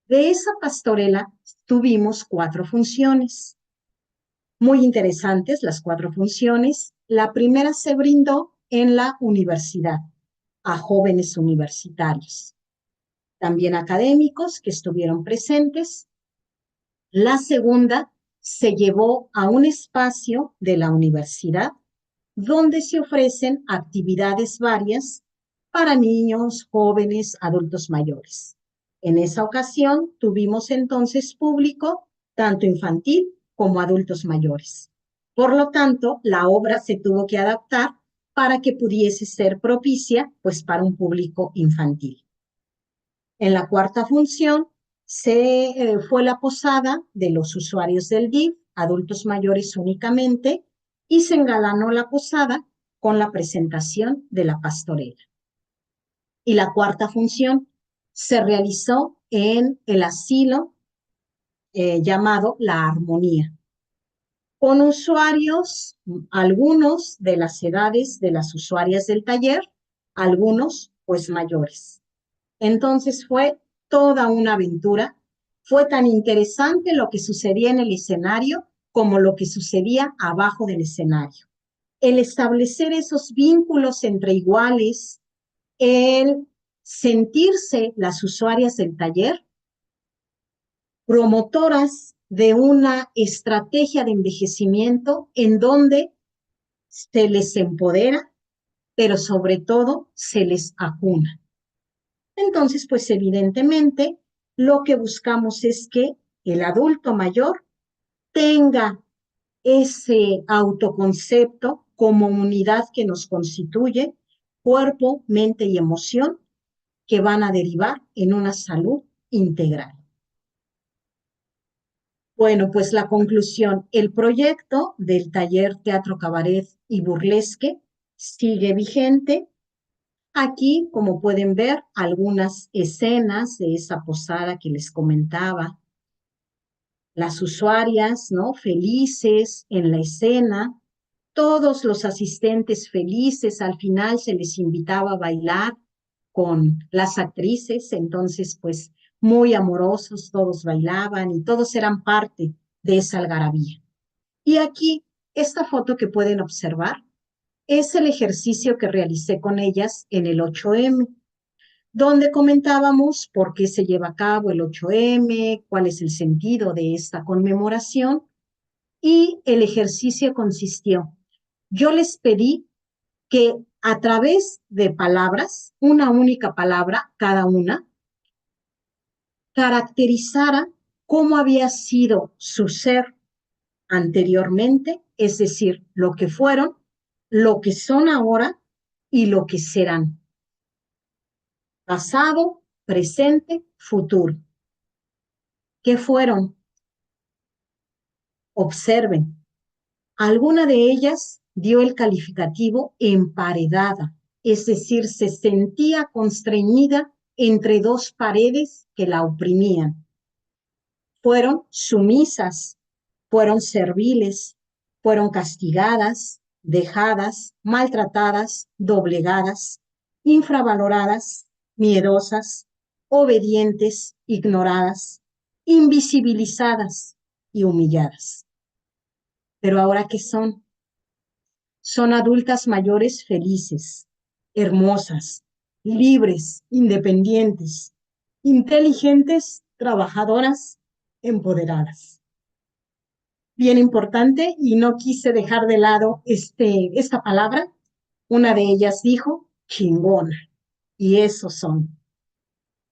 Speaker 2: De esa pastorela tuvimos 4 funciones. Muy interesantes las 4 funciones. La primera se brindó en la universidad, a jóvenes universitarios, también académicos que estuvieron presentes. La segunda se llevó a un espacio de la universidad donde se ofrecen actividades varias para niños, jóvenes, adultos mayores. En esa ocasión tuvimos entonces público tanto infantil como adultos mayores. Por lo tanto, la obra se tuvo que adaptar para que pudiese ser propicia, pues, para un público infantil. En la cuarta función fue la posada de los usuarios del DIF, adultos mayores únicamente, y se engalanó la posada con la presentación de la pastorela. Y la cuarta función se realizó en el asilo llamado La Armonía, con usuarios, algunos de las edades de las usuarias del taller, algunos pues mayores. Entonces fue toda una aventura. Fue tan interesante lo que sucedía en el escenario como lo que sucedía abajo del escenario. El establecer esos vínculos entre iguales, el sentirse las usuarias del taller promotoras de una estrategia de envejecimiento en donde se les empodera, pero sobre todo se les acuna. Entonces, pues evidentemente, lo que buscamos es que el adulto mayor tenga ese autoconcepto como unidad que nos constituye, cuerpo, mente y emoción, que van a derivar en una salud integral. Bueno, pues la conclusión, el proyecto del taller Teatro Cabaret y Burlesque sigue vigente. Aquí, como pueden ver, algunas escenas de esa posada que les comentaba. Las usuarias, ¿no? Felices en la escena. Todos los asistentes felices. Al final se les invitaba a bailar con las actrices. Entonces, pues, muy amorosos, todos bailaban y todos eran parte de esa algarabía. Y aquí, esta foto que pueden observar es el ejercicio que realicé con ellas en el 8M, donde comentábamos por qué se lleva a cabo el 8M, cuál es el sentido de esta conmemoración, y el ejercicio consistió. Yo les pedí que a través de palabras, una única palabra cada una, caracterizara cómo había sido su ser anteriormente, es decir, lo que fueron, lo que son ahora y lo que serán. Pasado, presente, futuro. ¿Qué fueron? Observen. Alguna de ellas dio el calificativo emparedada, es decir, se sentía constreñida entre 2 paredes que la oprimían. Fueron sumisas, fueron serviles, fueron castigadas, dejadas, maltratadas, doblegadas, infravaloradas, miedosas, obedientes, ignoradas, invisibilizadas y humilladas. Pero ahora, ¿qué son? Son adultas mayores felices, hermosas, libres, independientes, inteligentes, trabajadoras, empoderadas. Bien importante, y no quise dejar de lado esta palabra. Una de ellas dijo, chingona, y esos son.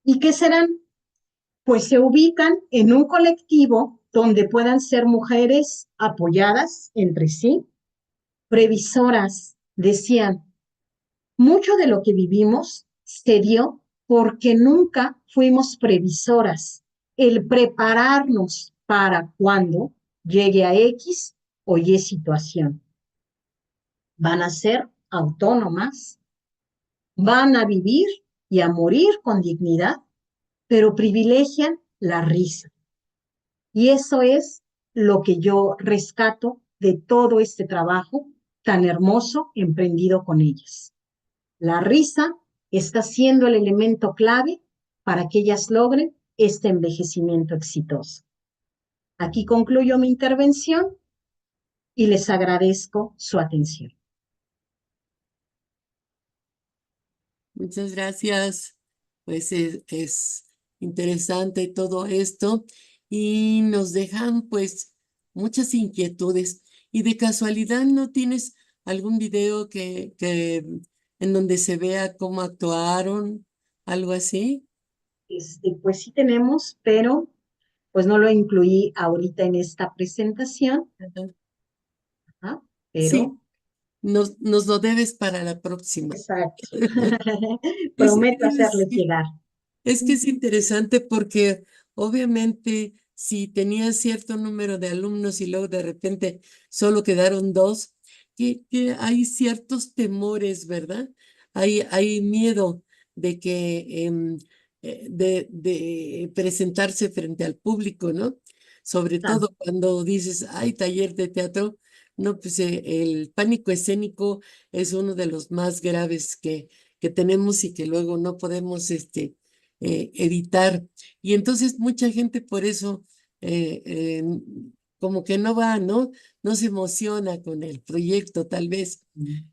Speaker 2: ¿Y qué serán? Pues se ubican en un colectivo donde puedan ser mujeres apoyadas entre sí, previsoras. Decían, mucho de lo que vivimos se dio porque nunca fuimos previsoras. El prepararnos para cuando llegue a X o Y situación. Van a ser autónomas, van a vivir y a morir con dignidad, pero privilegian la risa. Y eso es lo que yo rescato de todo este trabajo tan hermoso emprendido con ellas. La risa está siendo el elemento clave para que ellas logren este envejecimiento exitoso. Aquí concluyo mi intervención y les agradezco su atención.
Speaker 1: Muchas gracias. Pues es interesante todo esto y nos dejan pues muchas inquietudes. ¿Y de casualidad no tienes algún video en donde se vea cómo actuaron, algo así?
Speaker 2: Pues sí tenemos, pero pues no lo incluí ahorita en esta presentación,
Speaker 1: Ajá.
Speaker 2: ¿ah?
Speaker 1: Sí,
Speaker 2: Pero
Speaker 1: nos lo debes para la próxima.
Speaker 2: exacto.
Speaker 1: Es,
Speaker 2: Prometo
Speaker 1: es-
Speaker 2: hacerles llegar.
Speaker 1: Es que es interesante porque obviamente si tenías cierto número de alumnos y luego de repente solo quedaron dos, que hay ciertos temores, ¿verdad? Hay miedo de de presentarse frente al público, ¿no? Sobre
Speaker 2: Ah,
Speaker 1: todo cuando dices, hay taller de teatro, no, pues el pánico escénico es uno de los más graves que tenemos y que luego no podemos, evitar. Y entonces mucha gente por eso como que no va, ¿no? No se emociona con el proyecto, tal vez.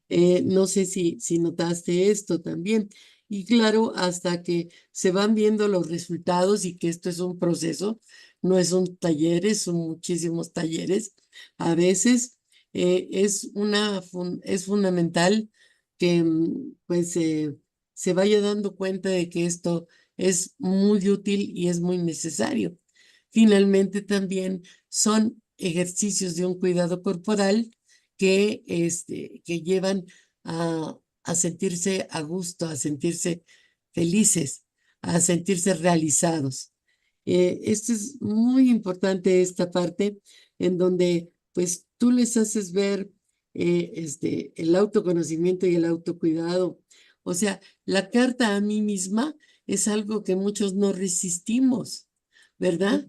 Speaker 1: No sé si notaste esto también. Y claro, hasta que se van viendo los resultados y que esto es un proceso, no es un taller, son muchísimos talleres. A veces es fundamental que pues se vaya dando cuenta de que esto es muy útil y es muy necesario. Finalmente, también son ejercicios de un cuidado corporal que llevan a sentirse a gusto, a sentirse felices, a sentirse realizados. Esto es muy importante, esta parte en donde pues tú les haces ver el autoconocimiento y el autocuidado. O sea, la carta a mí misma es algo que muchos no resistimos, ¿verdad?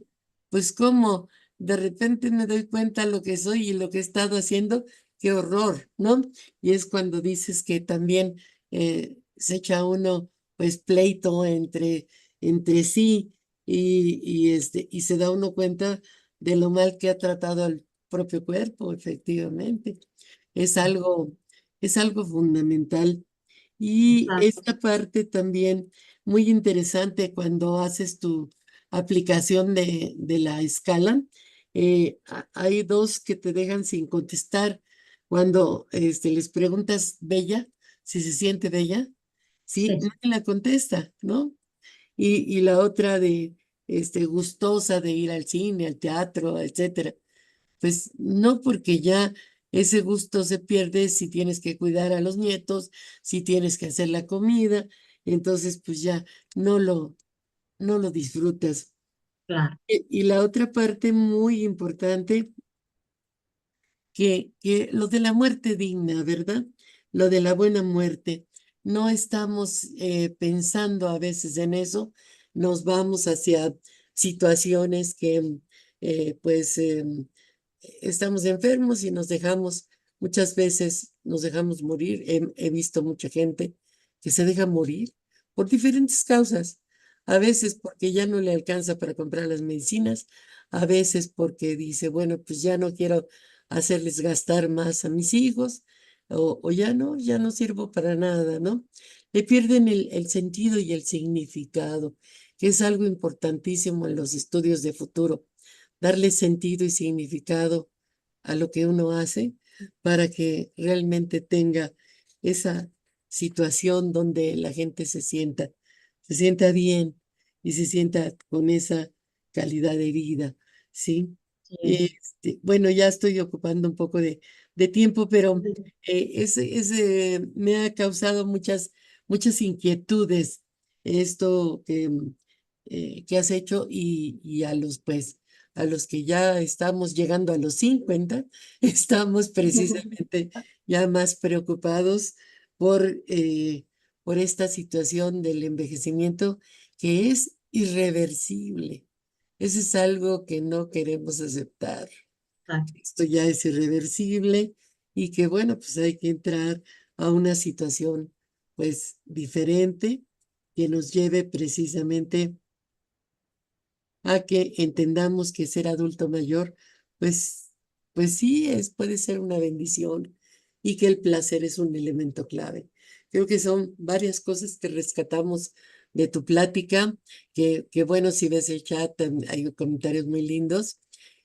Speaker 1: Pues como de repente me doy cuenta lo que soy y lo que he estado haciendo, qué horror, ¿no? Y es cuando dices que también se echa uno pues pleito entre sí y se da uno cuenta de lo mal que ha tratado al propio cuerpo, efectivamente. Es algo, es algo fundamental. Y
Speaker 2: exacto.
Speaker 1: esta parte también muy interesante cuando haces tu aplicación de la escala. Hay dos que te dejan sin contestar cuando les preguntas bella, si se siente bella, sí,
Speaker 2: Sí,
Speaker 1: nadie la contesta, ¿no? Y la otra de gustosa de ir al cine, al teatro, etcétera. Pues no, porque ya ese gusto se pierde si tienes que cuidar a los nietos, si tienes que hacer la comida, entonces pues ya no no lo disfrutas.
Speaker 2: claro.
Speaker 1: Y la otra parte muy importante, que lo de la muerte digna, ¿verdad? Lo de la buena muerte. No estamos pensando a veces en eso, nos vamos hacia situaciones que pues estamos enfermos y nos dejamos, muchas veces nos dejamos morir. He visto mucha gente que se deja morir por diferentes causas. A veces porque ya no le alcanza para comprar las medicinas, a veces porque dice, bueno, pues ya no quiero hacerles gastar más a mis hijos, o ya no sirvo para nada, ¿no? Le pierden el sentido y el significado, que es algo importantísimo en los estudios de futuro, darle sentido y significado a lo que uno hace para que realmente tenga esa situación donde la gente se sienta bien y se sienta con esa calidad de vida, ¿sí?
Speaker 2: Sí.
Speaker 1: Bueno, ya estoy ocupando un poco de tiempo, pero ese me ha causado muchas inquietudes esto que has hecho y a los, pues, a los que ya estamos llegando a los 50, estamos precisamente ya más preocupados por esta situación del envejecimiento que es irreversible. Eso es algo que no queremos aceptar. Esto ya es irreversible y que bueno, pues hay que entrar a una situación pues diferente que nos lleve precisamente a que entendamos que ser adulto mayor, pues, pues sí, puede ser una bendición y que el placer es un elemento clave. Creo que son varias cosas que rescatamos de tu plática, que bueno, si ves el chat, hay comentarios muy lindos.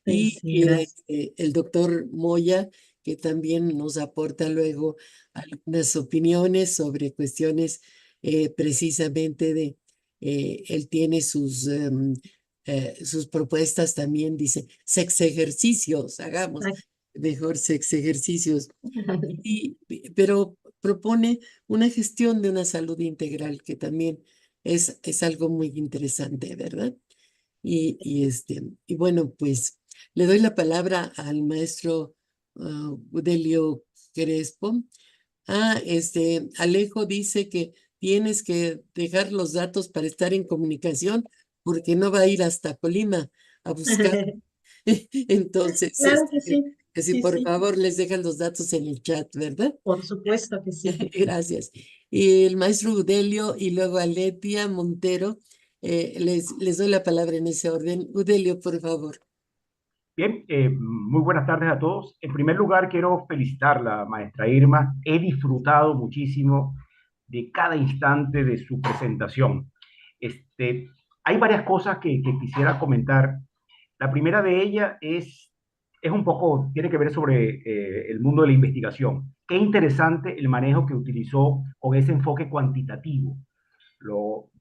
Speaker 2: Sí,
Speaker 1: Y
Speaker 2: sí, gracias.
Speaker 1: el doctor Moya, que también nos aporta luego algunas opiniones sobre cuestiones precisamente él tiene sus propuestas también, dice, sex ejercicios, hagamos
Speaker 2: Ay,
Speaker 1: mejor sex ejercicios, pero propone una gestión de una salud integral que también es algo muy interesante, ¿verdad? Y bueno, pues le doy la palabra al maestro Udelio Crespo. Alejo dice que tienes que dejar los datos para estar en comunicación porque no va a ir hasta Colima a buscar. Entonces,
Speaker 2: Claro que sí,
Speaker 1: que si
Speaker 2: sí,
Speaker 1: por
Speaker 2: sí,
Speaker 1: favor les dejan los datos en el chat, ¿verdad?
Speaker 2: por supuesto que sí.
Speaker 1: Gracias. Y el maestro Udelio y luego a Letia Montero, les doy la palabra en ese orden. Udelio, por favor.
Speaker 4: Bien, muy buenas tardes a todos. En primer lugar, quiero felicitar a la maestra Irma. He disfrutado muchísimo de cada instante de su presentación. Hay varias cosas que quisiera comentar. La primera de ellas es un poco, tiene que ver sobre el mundo de la investigación. Qué interesante el manejo que utilizó con ese enfoque cuantitativo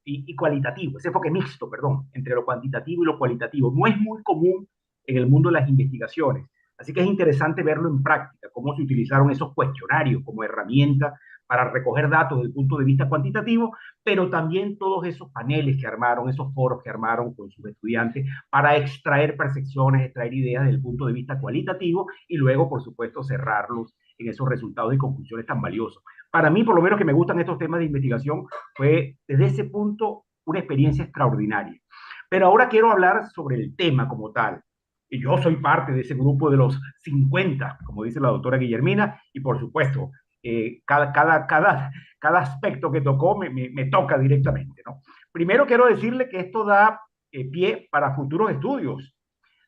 Speaker 4: y cualitativo, ese enfoque mixto, perdón, entre lo cuantitativo y lo cualitativo. No es muy común en el mundo de las investigaciones. Así que es interesante verlo en práctica, cómo se utilizaron esos cuestionarios como herramienta para recoger datos desde el punto de vista cuantitativo, pero también todos esos paneles que armaron, esos foros que armaron con sus estudiantes para extraer percepciones, extraer ideas desde el punto de vista cualitativo y luego, por supuesto, cerrarlos en esos resultados y conclusiones tan valiosos. Para mí, por lo menos que me gustan estos temas de investigación, fue desde ese punto una experiencia extraordinaria. Pero ahora quiero hablar sobre el tema como tal. Y yo soy parte de ese grupo de los 50, como dice la doctora Guillermina, y por supuesto, cada aspecto que tocó me toca directamente, ¿no? Primero quiero decirle que esto da pie para futuros estudios,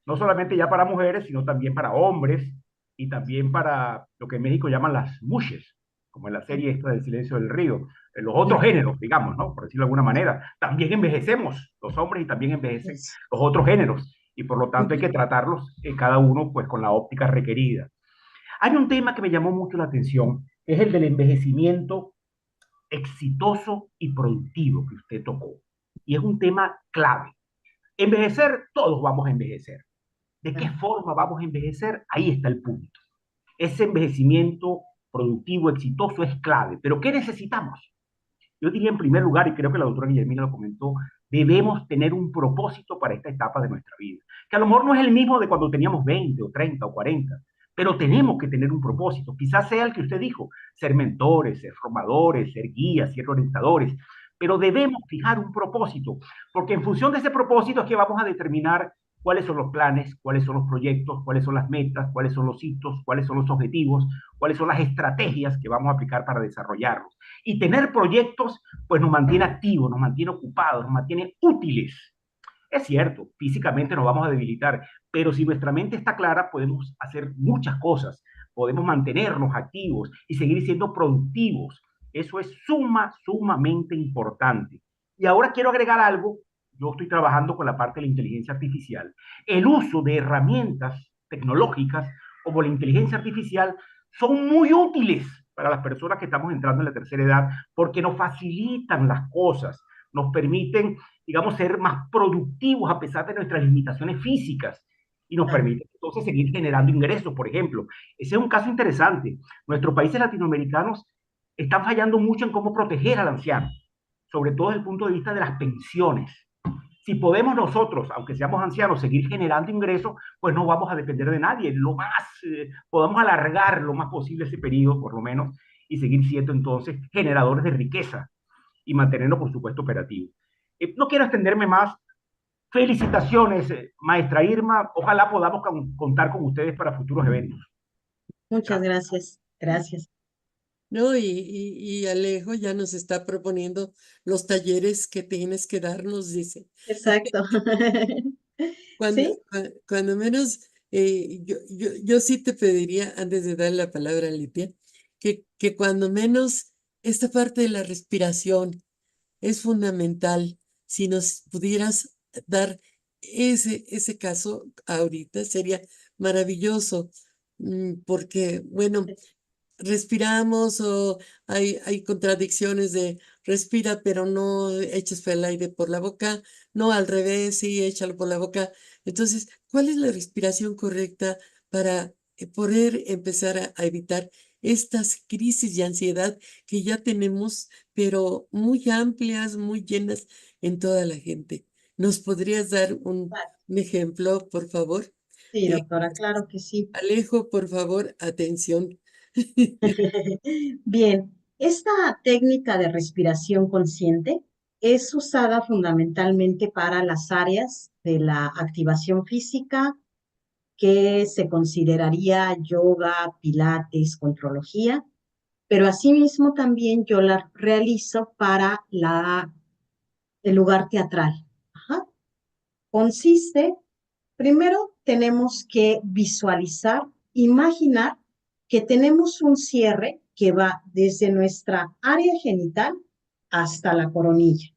Speaker 4: no solamente ya para mujeres, sino también para hombres y también para lo que en México llaman las mushes, como en la serie esta del Silencio del Río, en los otros géneros, digamos, ¿no? Por decirlo de alguna manera. También envejecemos los hombres y también envejecen los otros géneros y por lo tanto hay que tratarlos cada uno pues con la óptica requerida. Hay un tema que me llamó mucho la atención, que es el del envejecimiento exitoso y productivo que usted tocó. Y es un tema clave. Envejecer, todos vamos a envejecer. ¿De qué forma vamos a envejecer? Ahí está el punto. Ese envejecimiento productivo, exitoso, es clave. Pero ¿qué necesitamos? Yo diría en primer lugar, y creo que la doctora Guillermina lo comentó, debemos tener un propósito para esta etapa de nuestra vida, que a lo mejor no es el mismo de cuando teníamos 20 o 30 o 40, pero tenemos que tener un propósito. Quizás sea el que usted dijo, ser mentores, ser formadores, ser guías, ser orientadores, pero debemos fijar un propósito, porque en función de ese propósito es que vamos a determinar cuáles son los planes, cuáles son los proyectos, cuáles son las metas, cuáles son los hitos, cuáles son los objetivos, cuáles son las estrategias que vamos a aplicar para desarrollarlos. Y tener proyectos, pues nos mantiene activos, nos mantiene ocupados, nos mantiene útiles. Es cierto, físicamente nos vamos a debilitar, pero si nuestra mente está clara, podemos hacer muchas cosas, podemos mantenernos activos y seguir siendo productivos. Eso es sumamente importante. Y ahora quiero agregar algo. Yo estoy trabajando con la parte de la inteligencia artificial. El uso de herramientas tecnológicas como la inteligencia artificial son muy útiles para las personas que estamos entrando en la tercera edad porque nos facilitan las cosas, nos permiten, digamos, ser más productivos a pesar de nuestras limitaciones físicas y nos permite entonces seguir generando ingresos, por ejemplo. Ese es un caso interesante. Nuestros países latinoamericanos están fallando mucho en cómo proteger al anciano, sobre todo desde el punto de vista de las pensiones. Si podemos nosotros, aunque seamos ancianos, seguir generando ingresos, pues no vamos a depender de nadie. Lo más, podamos alargar lo más posible ese periodo, por lo menos, y seguir siendo entonces generadores de riqueza y mantenernos, por supuesto, operativos. No quiero extenderme más. Felicitaciones, maestra Irma. Ojalá podamos contar con ustedes para futuros eventos.
Speaker 2: Muchas gracias. Gracias.
Speaker 1: ¿No? Y Alejo ya nos está proponiendo los talleres que tienes que darnos, dice.
Speaker 2: Exacto.
Speaker 1: Cuando,
Speaker 2: ¿Sí?
Speaker 1: cuando menos, yo sí te pediría, antes de dar la palabra a Lidia, que cuando menos esta parte de la respiración es fundamental. Si nos pudieras dar ese caso ahorita, sería maravilloso, porque, bueno, respiramos o hay contradicciones de respira, pero no eches el aire por la boca, no al revés, sí, échalo por la boca. Entonces, ¿cuál es la respiración correcta para poder empezar a evitar estas crisis de ansiedad que ya tenemos, pero muy amplias, muy llenas en toda la gente? ¿Nos podrías dar un ejemplo, por favor?
Speaker 2: Sí,
Speaker 1: Eh,
Speaker 2: doctora, claro que sí.
Speaker 1: Alejo, por favor, atención.
Speaker 2: Bien, esta técnica de respiración consciente es usada fundamentalmente para las áreas de la activación física que se consideraría yoga, pilates, contrología, pero asimismo también yo la realizo para el lugar teatral. Ajá. Consiste, primero tenemos que visualizar, imaginar que tenemos un cierre que va desde nuestra área genital hasta la coronilla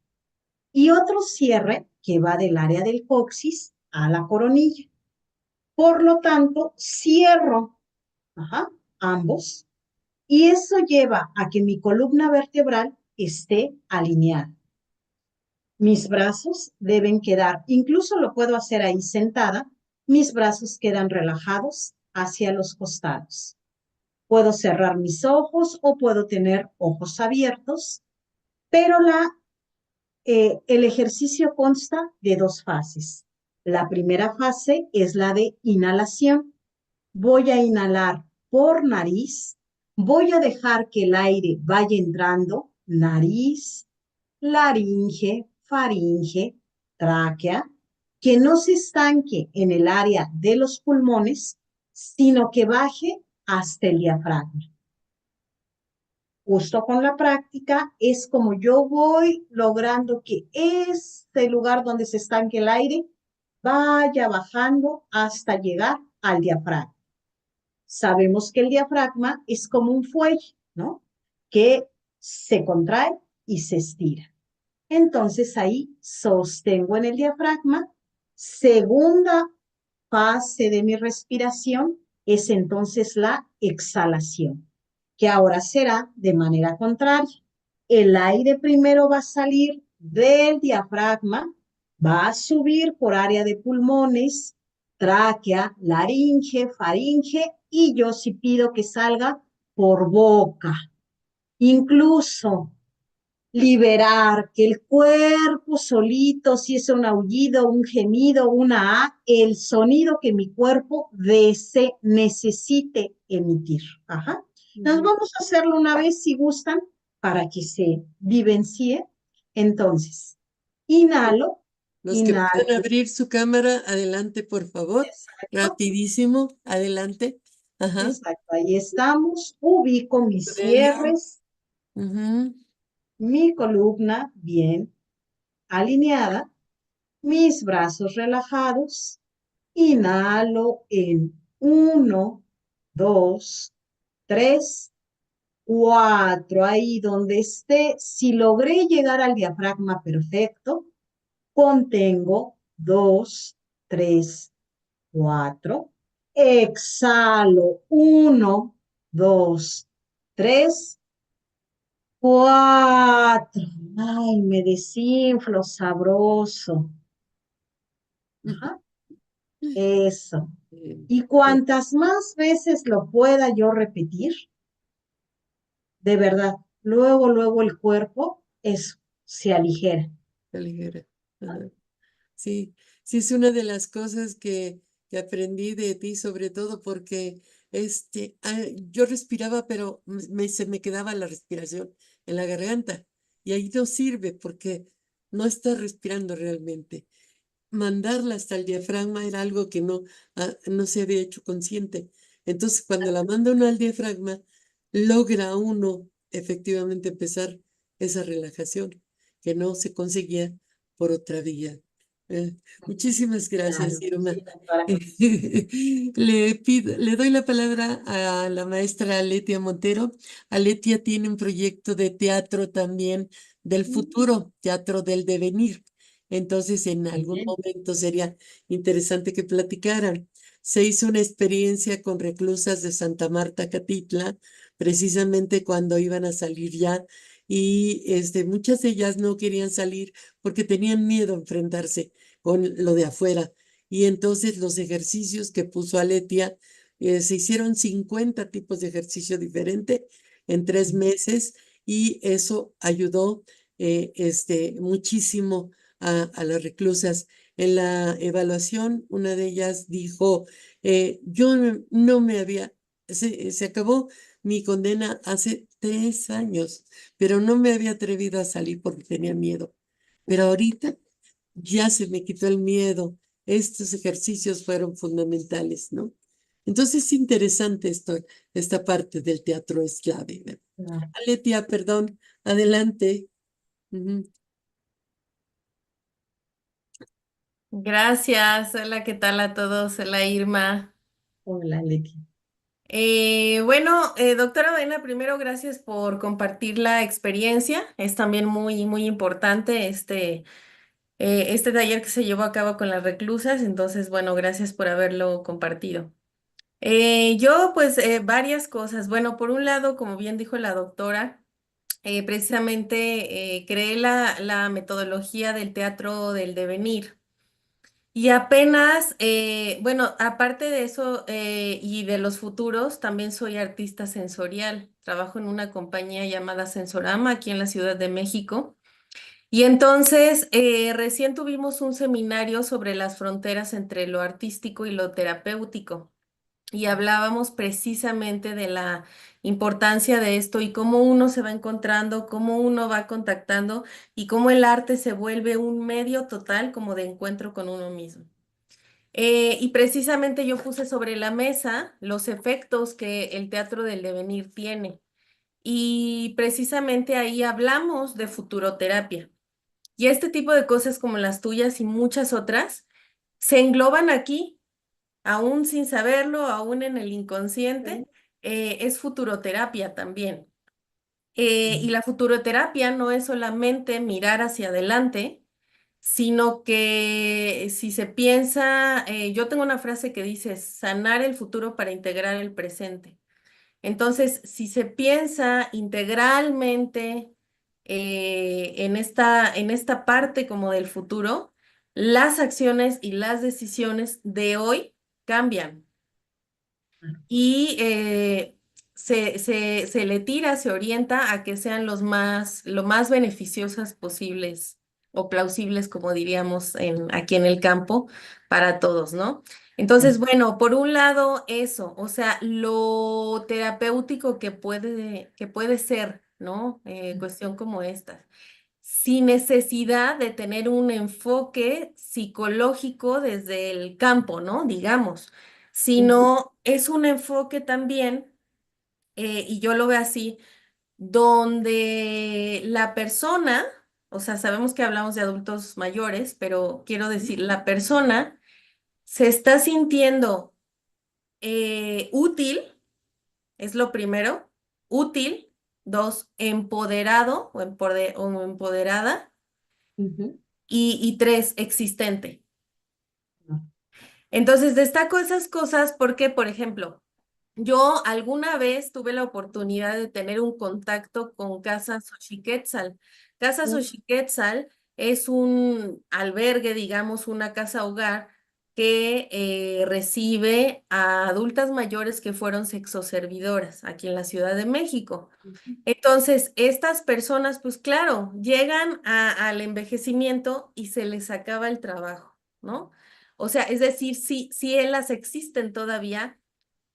Speaker 2: y otro cierre que va del área del coxis a la coronilla. Por lo tanto, cierro, ambos, y eso lleva a que mi columna vertebral esté alineada. Mis brazos deben quedar, incluso lo puedo hacer ahí sentada, mis brazos quedan relajados hacia los costados. Puedo cerrar mis ojos o puedo tener ojos abiertos, pero el ejercicio consta de dos fases. La primera fase es la de inhalación. Voy a inhalar por nariz, voy a dejar que el aire vaya entrando, nariz, laringe, faringe, tráquea, que no se estanque en el área de los pulmones, sino que baje hasta el diafragma. Justo con la práctica es como yo voy logrando que este lugar donde se estanque el aire vaya bajando hasta llegar al diafragma. Sabemos que el diafragma es como un fuelle, ¿no? Que se contrae y se estira. Entonces ahí sostengo en el diafragma. Segunda fase de mi respiración es entonces la exhalación, que ahora será de manera contraria. El aire primero va a salir del diafragma, va a subir por área de pulmones, tráquea, laringe, faringe, y yo sí pido que salga por boca. Incluso liberar, que el cuerpo solito, si es un aullido, un gemido, una A, el sonido que mi cuerpo necesite emitir. Ajá. Nos vamos a hacerlo una vez si gustan para que se vivencie. Entonces, inhalo,
Speaker 1: Los que
Speaker 2: inhalo.
Speaker 1: puedan abrir su cámara, adelante, por favor.
Speaker 2: Exacto,
Speaker 1: Rapidísimo, adelante. Ajá.
Speaker 2: exacto. Ahí estamos. Ubico mis
Speaker 1: Aurelio.
Speaker 2: cierres,
Speaker 1: Ujú.
Speaker 2: mi columna bien alineada, mis brazos relajados. Inhalo en 1, 2, 3, 4. Ahí donde esté, si logré llegar al diafragma perfecto, contengo 2, 3, 4. Exhalo 1, 2, 3, 4. Ay, me desinflo sabroso. Ajá, eso.
Speaker 1: Bien,
Speaker 2: Y
Speaker 1: bien,
Speaker 2: cuantas más veces lo pueda yo repetir, de verdad, luego el cuerpo, eso, se aligera.
Speaker 1: qué ligera. Ajá. Sí, sí es una de las cosas que aprendí de ti, sobre todo porque yo respiraba, pero se me quedaba la respiración en la garganta y ahí no sirve porque no estás respirando realmente. Mandarla hasta el diafragma era algo que no se había hecho consciente. Entonces, cuando la manda uno al diafragma, logra uno efectivamente empezar esa relajación que no se conseguía por otra vía. Eh, Muchísimas gracias,
Speaker 2: Claro,
Speaker 1: Irma.
Speaker 2: sí, doctora.
Speaker 1: Le doy la palabra a la maestra Aletia Montero. Aletia tiene un proyecto de teatro también del futuro, teatro del devenir. Entonces, en algún
Speaker 2: Bien.
Speaker 1: momento sería interesante que platicaran. Se hizo una experiencia con reclusas de Santa Marta, Catitla, precisamente cuando iban a salir ya, y muchas de ellas no querían salir porque tenían miedo a enfrentarse con lo de afuera. Y entonces los ejercicios que puso Aletia, se hicieron 50 tipos de ejercicio diferente en 3 meses y eso ayudó muchísimo a las reclusas. En la evaluación, una de ellas dijo, yo no me había, se acabó mi condena hace 3 años, pero no me había atrevido a salir porque tenía miedo. Pero ahorita ya se me quitó el miedo. Estos ejercicios fueron fundamentales, ¿no? Entonces es interesante esta parte del teatro es clave.
Speaker 2: Claro.
Speaker 1: Aletia, perdón, adelante. Ujú.
Speaker 5: Gracias, hola, ¿qué tal a todos? Hola, Irma.
Speaker 2: Hola, Leti.
Speaker 5: Doctora Baena, primero gracias por compartir la experiencia. Es también muy, muy importante este taller que se llevó a cabo con las reclusas. Entonces, bueno, gracias por haberlo compartido. Varias cosas. Bueno, por un lado, como bien dijo la doctora, precisamente creé la metodología del teatro del devenir. Y apenas, aparte de eso y de los futuros, también soy artista sensorial. Trabajo en una compañía llamada Sensorama aquí en la Ciudad de México. Y entonces, recién tuvimos un seminario sobre las fronteras entre lo artístico y lo terapéutico. Y hablábamos precisamente de la importancia de esto y cómo uno se va encontrando, cómo uno va contactando y cómo el arte se vuelve un medio total como de encuentro con uno mismo. Y precisamente yo puse sobre la mesa los efectos que el teatro del devenir tiene. Y precisamente ahí hablamos de futuroterapia. Y este tipo de cosas como las tuyas y muchas otras se engloban aquí, aún sin saberlo, aún en el inconsciente, es futuroterapia también. Y la futuroterapia no es solamente mirar hacia adelante, sino que si se piensa, yo tengo una frase que dice, sanar el futuro para integrar el presente. Entonces, si se piensa integralmente en esta parte como del futuro, las acciones y las decisiones de hoy cambian y se le tira, se orienta a que sean lo más beneficiosas posibles o plausibles, como diríamos aquí en el campo, para todos, ¿no? Entonces, bueno, por un lado eso, o sea, lo terapéutico que puede ser, ¿no? Cuestión como esta, sin necesidad de tener un enfoque psicológico desde el campo, ¿no? Digamos, sino es un enfoque también, y yo lo veo así, donde la persona, o sea, sabemos que hablamos de adultos mayores, pero quiero decir, la persona se está sintiendo útil, es lo primero, útil, dos, empoderado o empoderada, y tres, existente. Entonces, destaco esas cosas porque, por ejemplo, yo alguna vez tuve la oportunidad de tener un contacto con Casa Xochiquetzal. Casa Xochiquetzal es un albergue, digamos, una casa hogar que recibe a adultas mayores que fueron sexoservidoras aquí en la Ciudad de México. Entonces, estas personas, pues claro, llegan al envejecimiento y se les acaba el trabajo. ¿no? O sea, es decir, sí, sí las existen todavía,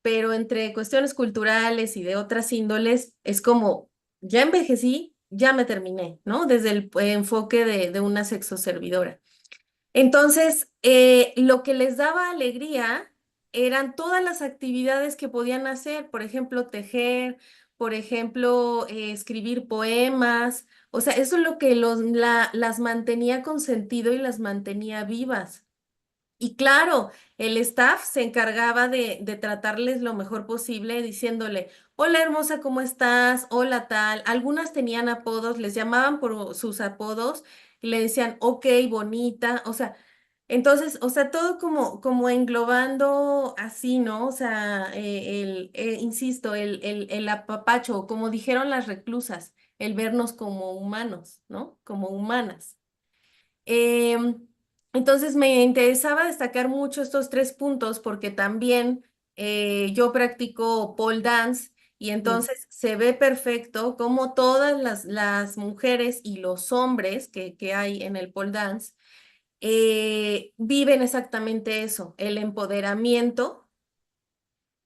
Speaker 5: pero entre cuestiones culturales y de otras índoles, es como, ya envejecí, ya me terminé, ¿no? Desde el enfoque de una sexoservidora. Entonces, lo que les daba alegría eran todas las actividades que podían hacer, por ejemplo, tejer, por ejemplo, escribir poemas, o sea, eso es lo que las mantenía con sentido y las mantenía vivas. Y claro, el staff se encargaba de tratarles lo mejor posible, diciéndole, hola hermosa, ¿cómo estás? Hola tal. Algunas tenían apodos, les llamaban por sus apodos y le decían, ok, bonita. O sea, entonces, o sea, todo como englobando así, ¿no? O sea, insisto, el apapacho, como dijeron las reclusas, el vernos como humanos, ¿no? Como humanas. Em, entonces me interesaba destacar mucho estos tres puntos porque también yo practico pole dance y entonces se ve perfecto cómo todas las mujeres y los hombres que hay en el pole dance viven exactamente eso, el empoderamiento,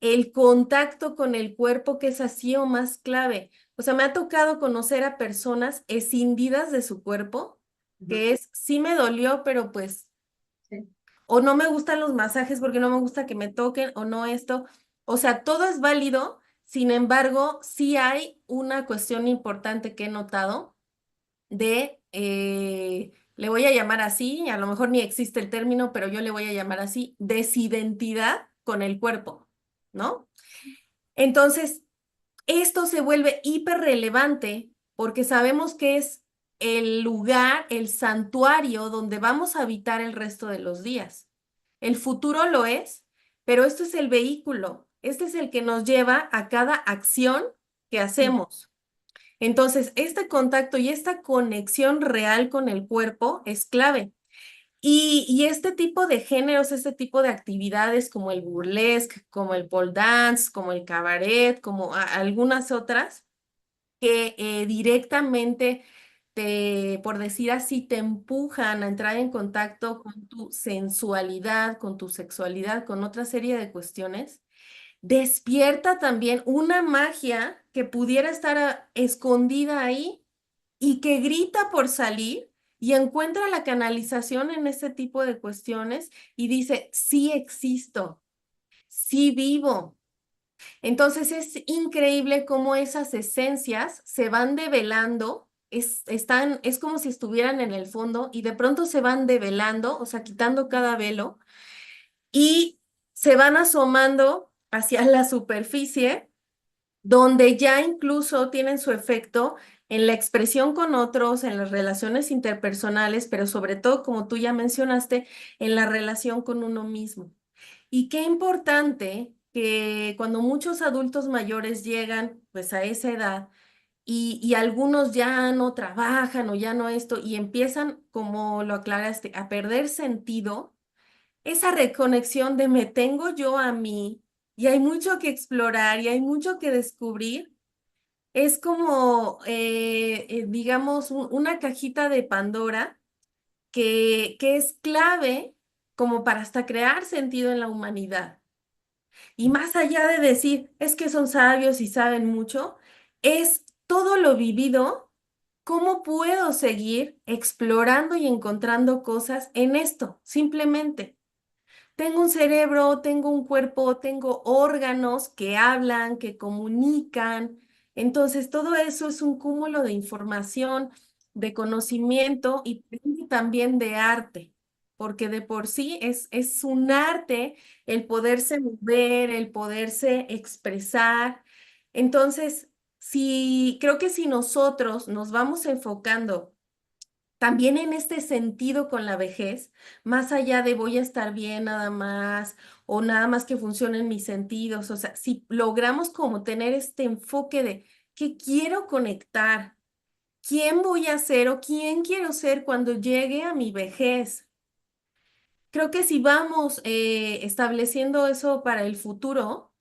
Speaker 5: el contacto con el cuerpo que es así o más clave. O sea, me ha tocado conocer a personas escindidas de su cuerpo, que es, sí me dolió, pero pues,
Speaker 2: Sí.
Speaker 5: o no me gustan los masajes porque no me gusta que me toquen, o no esto. O sea, todo es válido, sin embargo, sí hay una cuestión importante que he notado de, le voy a llamar así, a lo mejor ni existe el término, pero yo le voy a llamar así, desidentidad con el cuerpo, ¿no? Entonces, esto se vuelve hiper relevante porque sabemos que es el lugar, el santuario donde vamos a habitar el resto de los días. El futuro lo es, pero esto es el vehículo, este es el que nos lleva a cada acción que hacemos. Entonces, este contacto y esta conexión real con el cuerpo es clave. Y este tipo de géneros, este tipo de actividades como el burlesque, como el pole dance, como el cabaret, como algunas otras, que directamente por decir así, te empujan a entrar en contacto con tu sensualidad, con tu sexualidad, con otra serie de cuestiones, despierta también una magia que pudiera estar escondida ahí y que grita por salir y encuentra la canalización en este tipo de cuestiones y dice, sí existo, sí vivo. Entonces es increíble cómo esas esencias se van develando, es como si estuvieran en el fondo y de pronto se van develando, o sea, quitando cada velo y se van asomando hacia la superficie donde ya incluso tienen su efecto en la expresión con otros, en las relaciones interpersonales, pero sobre todo, como tú ya mencionaste, en la relación con uno mismo. Y qué importante que cuando muchos adultos mayores llegan pues a esa edad y algunos ya no trabajan o ya no esto y empiezan, como lo aclaraste, a perder sentido, esa reconexión de me tengo yo a mí y hay mucho que explorar y hay mucho que descubrir es como, digamos, una cajita de Pandora que es clave como para hasta crear sentido en la humanidad. Y más allá de decir, es que son sabios y saben mucho, es todo lo vivido, cómo puedo seguir explorando y encontrando cosas en esto, simplemente. Tengo un cerebro, tengo un cuerpo, tengo órganos que hablan, que comunican. Entonces, todo eso es un cúmulo de información, de conocimiento y también de arte, porque de por sí es un arte el poderse mover, el poderse expresar. Entonces, creo que si nosotros nos vamos enfocando también en este sentido con la vejez, más allá de voy a estar bien nada más o nada más que funcionen mis sentidos, o sea, si logramos como tener este enfoque de qué quiero conectar, quién voy a ser o quién quiero ser cuando llegue a mi vejez. Creo que si vamos estableciendo eso para el futuro,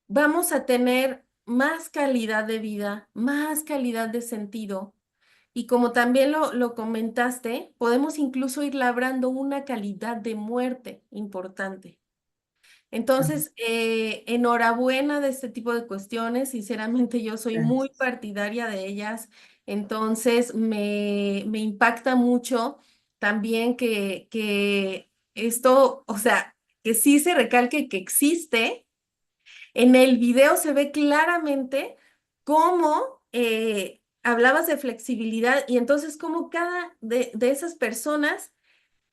Speaker 5: vamos a tener más calidad de vida, más calidad de sentido Y como también lo comentaste, podemos incluso ir labrando una calidad de muerte importante. Entonces, enhorabuena de este tipo de cuestiones. Sinceramente, yo soy muy
Speaker 2: Gracias.
Speaker 5: partidaria de ellas. Entonces, me impacta mucho también que esto, o sea, que sí se recalque que existe. En el video se ve claramente cómo hablabas de flexibilidad y entonces cómo cada de esas personas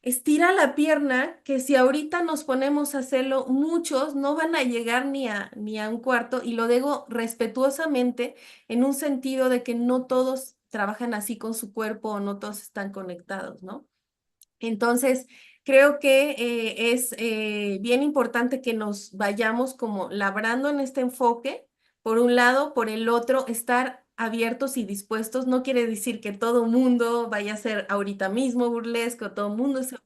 Speaker 5: estira la pierna, que si ahorita nos ponemos a hacerlo, muchos no van a llegar ni a un cuarto, y lo digo respetuosamente en un sentido de que no todos trabajan así con su cuerpo o no todos están conectados, ¿no? Entonces, creo que es bien importante que nos vayamos como labrando en este enfoque, por un lado, por el otro, estar abiertos y dispuestos. No quiere decir que todo mundo vaya a ser ahorita mismo burlesco, todo mundo se,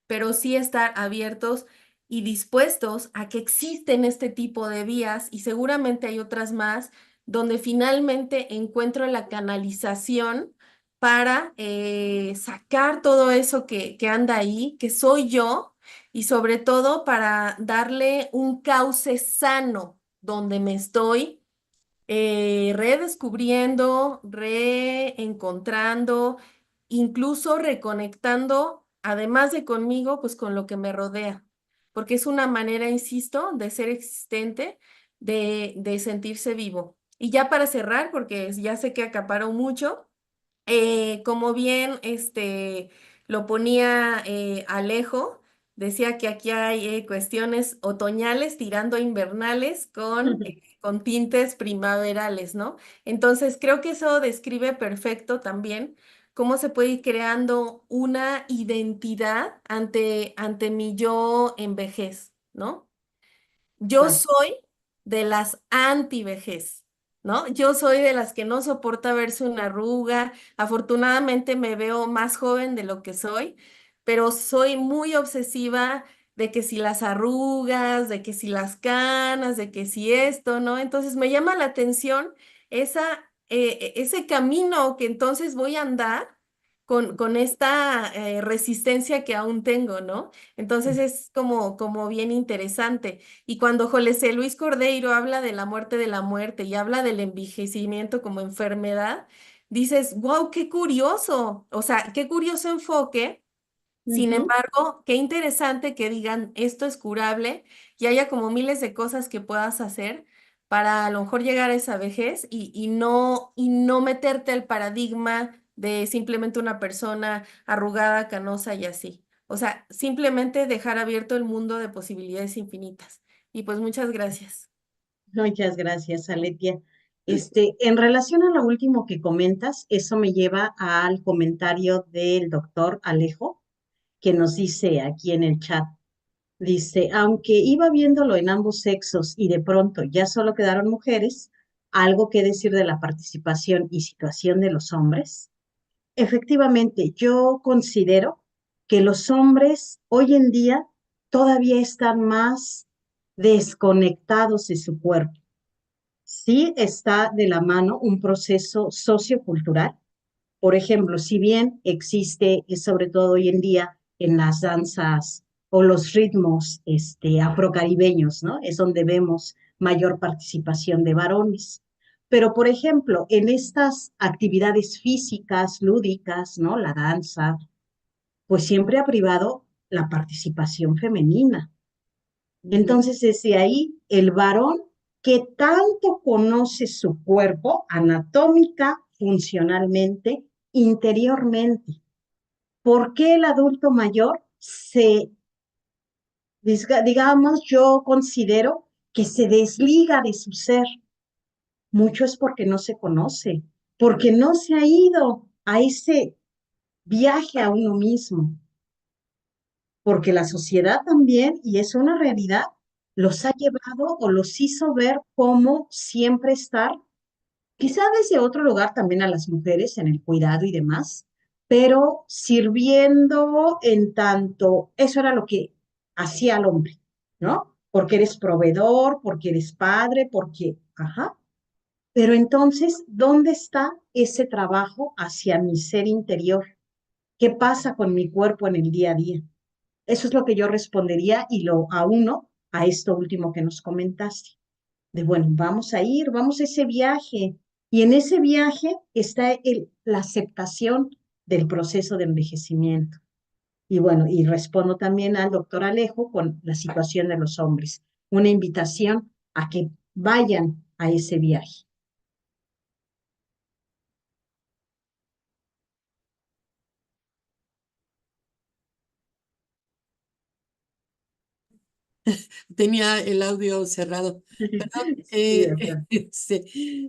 Speaker 5: pero sí estar abiertos y dispuestos a que existen este tipo de vías, y seguramente hay otras más donde finalmente encuentro la canalización para sacar todo eso que anda ahí, que soy yo, y sobre todo para darle un cauce sano donde me estoy redescubriendo, reencontrando, incluso reconectando, además de conmigo, pues con lo que me rodea, porque es una manera, insisto, de ser existente, de sentirse vivo. Y ya para cerrar, porque ya sé que acaparo mucho, como bien lo ponía Alejo, decía que aquí hay cuestiones otoñales tirando a invernales con tintes primaverales, ¿no? Entonces, creo que eso describe perfecto también cómo se puede ir creando una identidad ante mi yo en vejez, ¿no? Yo
Speaker 2: Claro.
Speaker 5: soy de las anti-vejez, ¿no? Yo soy de las que no soporta verse una arruga. Afortunadamente me veo más joven de lo que soy, pero soy muy obsesiva de que si las arrugas, de que si las canas, de que si esto, ¿no? Entonces me llama la atención ese camino que entonces voy a andar con esta resistencia que aún tengo, ¿no? Entonces es como bien interesante. Y cuando José Luis Cordeiro habla de la muerte y habla del envejecimiento como enfermedad, dices, wow, qué curioso, o sea, qué curioso enfoque. Sin
Speaker 2: Ujú.
Speaker 5: embargo, qué interesante que digan esto es curable y haya como miles de cosas que puedas hacer para a lo mejor llegar a esa vejez y no meterte al paradigma de simplemente una persona arrugada, canosa y así. O sea, simplemente dejar abierto el mundo de posibilidades infinitas. Y pues muchas gracias.
Speaker 2: Muchas gracias, Aletia. En relación a lo último que comentas, eso me lleva al comentario del doctor Alejo, que nos dice aquí en el chat. Dice, aunque iba viéndolo en ambos sexos y de pronto ya solo quedaron mujeres, algo que decir de la participación y situación de los hombres. Efectivamente, yo considero que los hombres hoy en día todavía están más desconectados de su cuerpo. Sí está de la mano un proceso sociocultural. Por ejemplo, si bien existe, sobre todo hoy en día, en las danzas o los ritmos afrocaribeños, ¿no? Es donde vemos mayor participación de varones. Pero, por ejemplo, en estas actividades físicas, lúdicas, ¿no? La danza, pues siempre ha privado la participación femenina.
Speaker 1: Ujú.
Speaker 2: Entonces, desde ahí, el varón que tanto conoce su cuerpo anatómica, funcionalmente, interiormente, ¿por qué el adulto mayor digamos, yo considero que se desliga de su ser? Mucho es porque no se conoce, porque no se ha ido a ese viaje a uno mismo, porque la sociedad también, y es una realidad, los ha llevado o los hizo ver cómo siempre estar, quizá desde otro lugar también a las mujeres en el cuidado y demás, pero sirviendo en tanto, eso era lo que hacía al hombre, ¿no? Porque eres proveedor, porque eres padre, porque, ajá. Pero entonces, ¿dónde está ese trabajo hacia mi ser interior? ¿Qué pasa con mi cuerpo en el día a día? Eso es lo que yo respondería y lo auno a esto último que nos comentaste. De bueno, vamos a ese viaje. Y en ese viaje está la aceptación del proceso de envejecimiento. Y bueno, y respondo también al doctor Alejo con la situación de los hombres. Una invitación a que vayan a ese viaje.
Speaker 1: Tenía el audio cerrado. Perdón,
Speaker 2: Sí, doctor.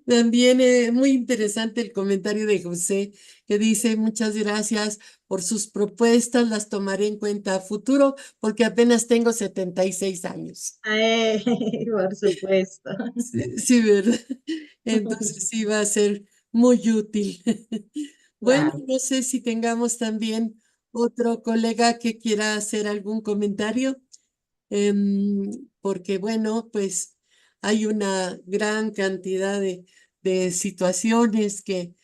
Speaker 1: también muy interesante el comentario de José, que dice, muchas gracias por sus propuestas, las tomaré en cuenta a futuro porque apenas tengo 76 años.
Speaker 2: Por supuesto.
Speaker 1: Sí, sí, ¿verdad? Entonces sí va a ser muy útil. Bueno,
Speaker 2: Claro.
Speaker 1: no sé si tengamos también otro colega que quiera hacer algún comentario, porque bueno, pues hay una gran cantidad de situaciones que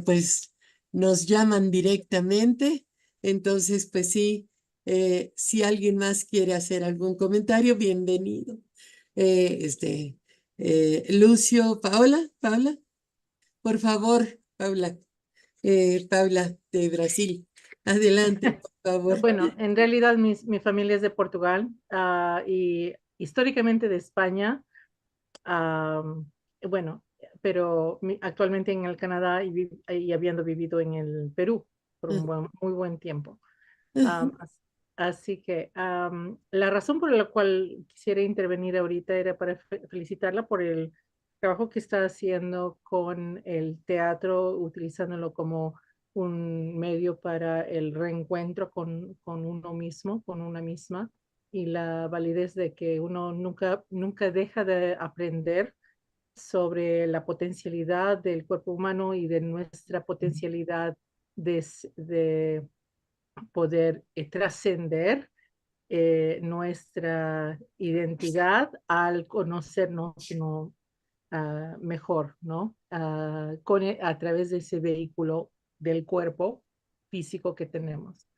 Speaker 1: pues nos llaman directamente. Entonces, pues sí, si alguien más quiere hacer algún comentario, bienvenido. Eh, este, Lucio, Paula, por favor, Paula de Brasil, adelante, por favor.
Speaker 6: Bueno, en realidad mi familia es de Portugal y históricamente de España. ah, bueno, pero actualmente en el Canadá y habiendo vivido en el Perú por un muy buen tiempo. Así que la razón por la cual quisiera intervenir ahorita era para felicitarla por el trabajo que está haciendo con el teatro, utilizándolo como un medio para el reencuentro con uno mismo, con una misma, y la validez de que uno nunca deja de aprender sobre la potencialidad del cuerpo humano y de nuestra potencialidad de poder trascender nuestra identidad al conocernos mejor, ¿no? A través de ese vehículo del cuerpo físico que tenemos.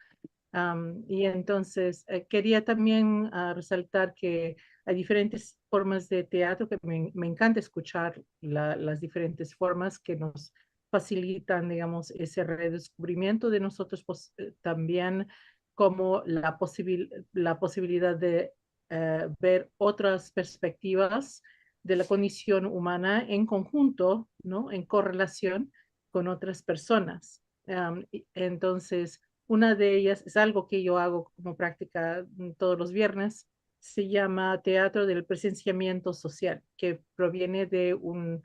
Speaker 6: Y entonces quería también resaltar que hay diferentes formas de teatro que me encanta escuchar las diferentes formas que nos facilitan, digamos, ese redescubrimiento de nosotros, pues, también como la posibilidad de ver otras perspectivas de la condición humana en conjunto, ¿no? En correlación con otras personas. Entonces, una de ellas es algo que yo hago como práctica todos los viernes. Se llama teatro del presenciamiento social, que proviene de um,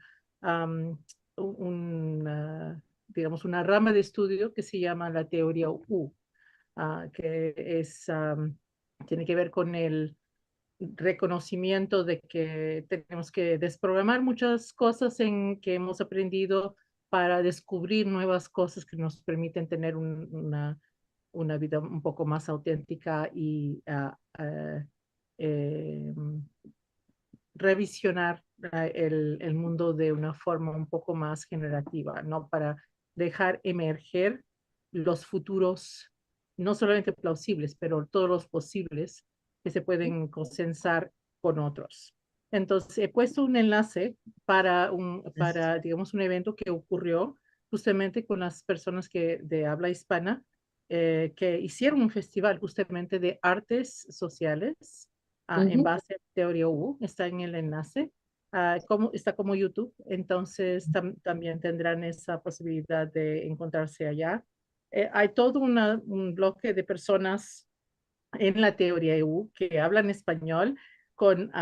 Speaker 6: digamos, una rama de estudio que se llama la teoría U, que tiene que ver con el reconocimiento de que tenemos que desprogramar muchas cosas que hemos aprendido para descubrir nuevas cosas que nos permiten tener una vida un poco más auténtica y eh, revisionar el mundo de una forma un poco más generativa, ¿no? Para dejar emerger los futuros, no solamente plausibles, pero todos los posibles que se pueden consensar con otros. Entonces, he puesto un enlace digamos, un evento que ocurrió justamente con las personas de habla hispana, que hicieron un festival justamente de artes sociales en base a teoría U, está en el enlace, está como YouTube, entonces también tendrán esa posibilidad de encontrarse allá. Hay todo un bloque de personas en la teoría U que hablan español con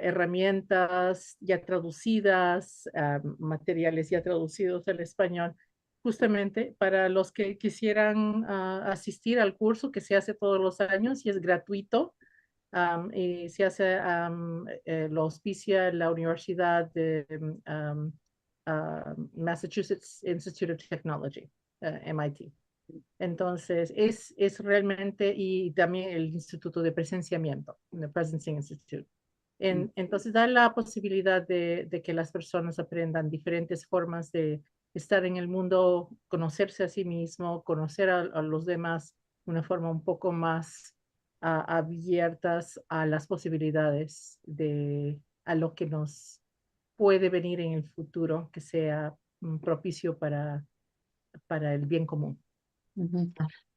Speaker 6: herramientas ya traducidas, materiales ya traducidos al español, justamente para los que quisieran asistir al curso que se hace todos los años y es gratuito. Y se hace, lo auspicia la Universidad de Massachusetts Institute of Technology, MIT. Entonces, es realmente, y también el Instituto de Presenciamiento, the Presencing Institute. Entonces da la posibilidad de que las personas aprendan diferentes formas de estar en el mundo, conocerse a sí mismo, conocer a los demás de una forma un poco más abiertas a las posibilidades a lo que nos puede venir en el futuro, que sea propicio para el bien común.
Speaker 1: Ujú.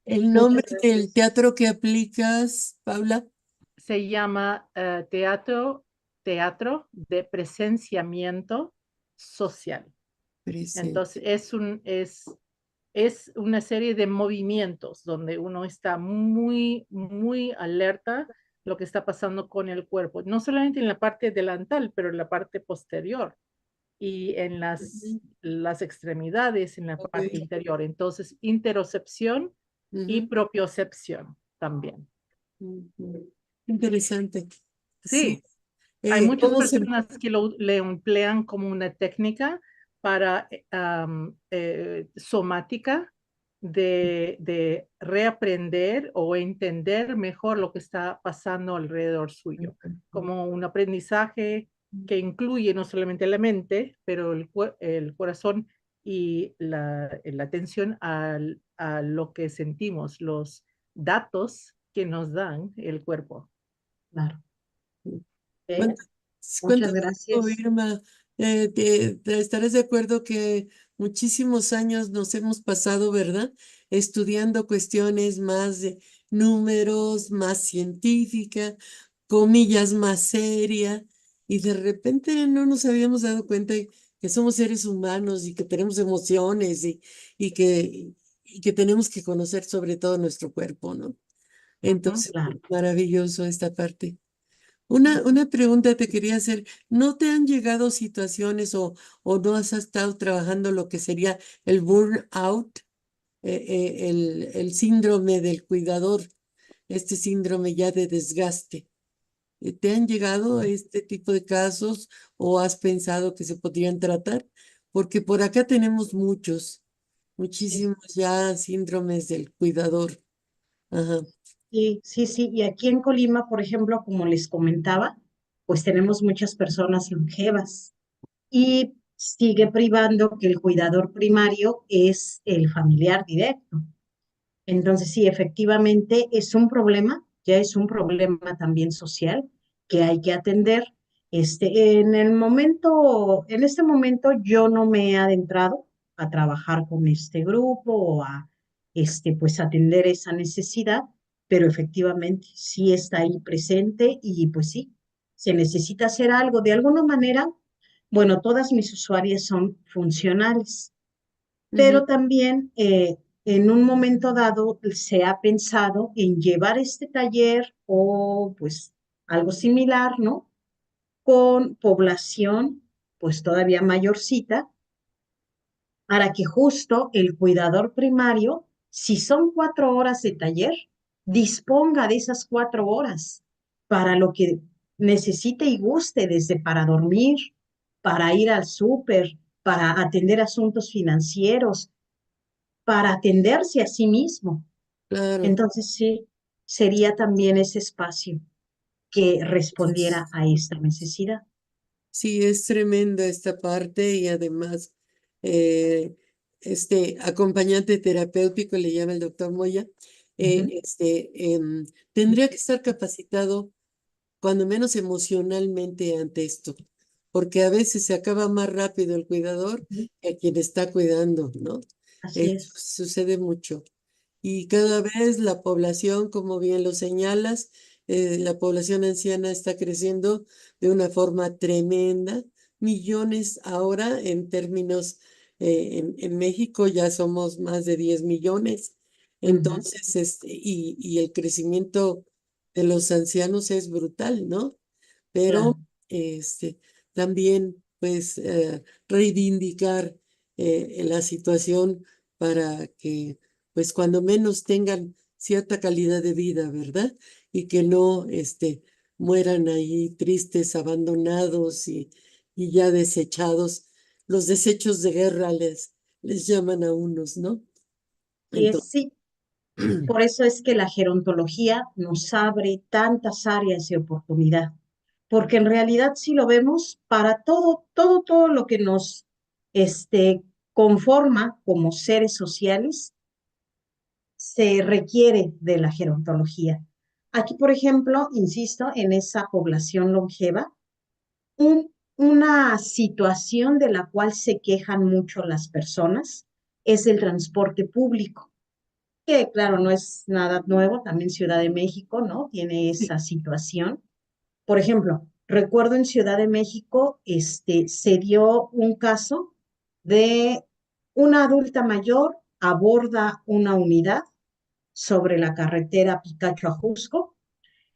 Speaker 1: ¿El
Speaker 2: Muchas
Speaker 1: nombre del
Speaker 2: gracias.
Speaker 1: teatro que aplicas, Paula?
Speaker 6: Se llama teatro de presenciamiento social.
Speaker 1: Presente.
Speaker 6: Entonces es una serie de movimientos donde uno está muy, muy alerta lo que está pasando con el cuerpo, no solamente en la parte delantal, pero en la parte posterior y en
Speaker 1: Ujú.
Speaker 6: las extremidades, en la
Speaker 1: Ok.
Speaker 6: parte interior. Entonces, interocepción y
Speaker 1: Ujú.
Speaker 6: propiocepción también.
Speaker 1: Ujú. Interesante. Sí.
Speaker 6: Sí, hay muchas
Speaker 1: ¿Cómo se...
Speaker 6: personas que le emplean como una técnica para somática de reaprender o entender mejor lo que está pasando alrededor suyo, como un aprendizaje que incluye no solamente la mente, pero el corazón y la atención a lo que sentimos, los datos que nos dan el cuerpo.
Speaker 2: Claro.
Speaker 1: ¿Cuánto,
Speaker 2: Muchas
Speaker 1: cuánto tiempo,
Speaker 2: gracias.
Speaker 1: Irma? Te estarás de acuerdo que muchísimos años nos hemos pasado, ¿verdad? Estudiando cuestiones más de números, más científica, comillas más seria, y de repente no nos habíamos dado cuenta que somos seres humanos y que tenemos emociones y que tenemos que conocer sobre todo nuestro cuerpo, ¿no?
Speaker 6: Ujú.
Speaker 1: Entonces,
Speaker 2: Claro.
Speaker 1: maravilloso esta parte. Una pregunta te quería hacer. ¿No te han llegado situaciones o no has estado trabajando lo que sería el burnout, el síndrome del cuidador, este síndrome ya de desgaste? ¿Te han llegado este tipo de casos o has pensado que se podrían tratar? Porque por acá tenemos
Speaker 2: Sí,
Speaker 1: muchísimos ya síndromes del cuidador. Ajá.
Speaker 2: sí, sí, sí. Y aquí en Colima, por ejemplo, como les comentaba, pues tenemos muchas personas longevas y sigue privando que el cuidador primario es el familiar directo. Entonces, sí, efectivamente es un problema, ya es un problema también social que hay que atender. En este momento yo no me he adentrado a trabajar con este grupo o a, pues atender esa necesidad, pero efectivamente sí está ahí presente y pues sí, se necesita hacer algo. De alguna manera, bueno, todas mis usuarias son funcionales,
Speaker 1: Ujú.
Speaker 2: pero también en un momento dado se ha pensado en llevar este taller o pues algo similar, ¿no? Con población pues todavía mayorcita, para que justo el cuidador primario, si son 4 horas de taller, disponga de esas 4 horas para lo que necesite y guste, desde para dormir, para ir al súper, para atender asuntos financieros, para atenderse a sí mismo.
Speaker 1: Claro.
Speaker 2: Entonces, sí, sería también ese espacio que respondiera a esta necesidad.
Speaker 1: Sí, es tremenda esta parte y además este acompañante terapéutico le llama el doctor Moya,
Speaker 2: Ujú.
Speaker 1: tendría que estar capacitado cuando menos emocionalmente ante esto, porque a veces se acaba más rápido el cuidador
Speaker 2: Ujú.
Speaker 1: que a quien está cuidando, ¿no?
Speaker 2: Así
Speaker 1: Eso
Speaker 2: es.
Speaker 1: sucede mucho. Y
Speaker 2: Sí,
Speaker 1: cada vez la población, como bien lo señalas, la población anciana está creciendo de una forma tremenda. Millones ahora en términos, en México ya somos más de 10 millones.
Speaker 2: ujú,
Speaker 1: Entonces, y el crecimiento de los ancianos es brutal, ¿no?
Speaker 2: claro.
Speaker 1: Pero también, pues, reivindicar la situación para que, pues, cuando menos tengan cierta calidad de vida, ¿verdad? Y que no, mueran ahí tristes, abandonados y ya desechados. Los desechos de guerra les llaman a unos, ¿no?
Speaker 2: Y es
Speaker 1: Entonces,
Speaker 2: sí, por eso es que la gerontología nos abre tantas áreas de oportunidad, porque en realidad si lo vemos, para todo lo que nos conforma como seres sociales, se requiere de la gerontología. Aquí, por ejemplo, insisto, en esa población longeva, una situación de la cual se quejan mucho las personas es el transporte público, que claro, no es nada nuevo, también Ciudad de México, ¿no? Tiene
Speaker 1: Sí.
Speaker 2: esa situación. Por ejemplo, recuerdo en Ciudad de México, se dio un caso de una adulta mayor aborda una unidad sobre la carretera Picacho a Jusco.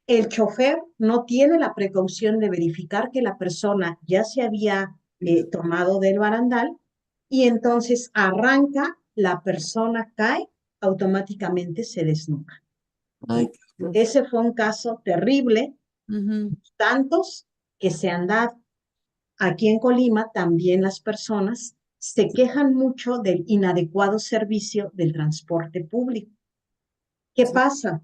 Speaker 2: El chofer no tiene la precaución de verificar que la persona ya se había tomado del barandal y entonces arranca, la persona cae, automáticamente se desnuca.
Speaker 1: Ay,
Speaker 2: ¿No?
Speaker 1: qué horror.
Speaker 2: Ese fue un caso terrible,
Speaker 1: Ujú.
Speaker 2: tantos que se han dado. Aquí en Colima también las personas se quejan mucho del inadecuado servicio del transporte público. ¿Qué
Speaker 1: Sí.
Speaker 2: pasa?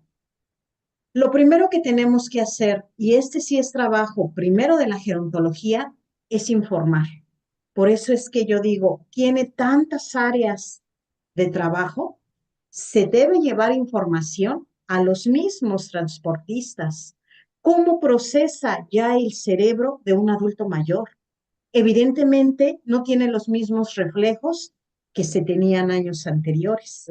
Speaker 2: Lo primero que tenemos que hacer, y este sí es trabajo primero de la gerontología, es informar. Por eso es que yo digo, tiene tantas áreas de trabajo, se debe llevar información a los mismos transportistas. ¿Cómo procesa ya el cerebro de un adulto mayor? Evidentemente no tiene los mismos reflejos que se tenían años anteriores.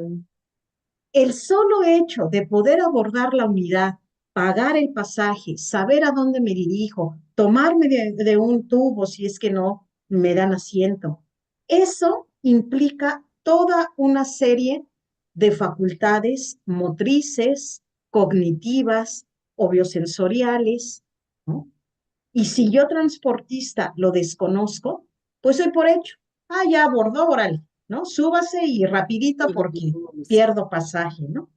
Speaker 2: El solo hecho de poder abordar la unidad, pagar el pasaje, saber a dónde me dirijo, tomarme de un tubo si es que no me dan asiento, eso implica toda una serie de facultades motrices, cognitivas o biosensoriales, ¿no? Y si yo transportista lo desconozco, pues soy por hecho. Ah, ya abordó, órale, ¿no? Súbase y rapidito porque pierdo pasaje, ¿no?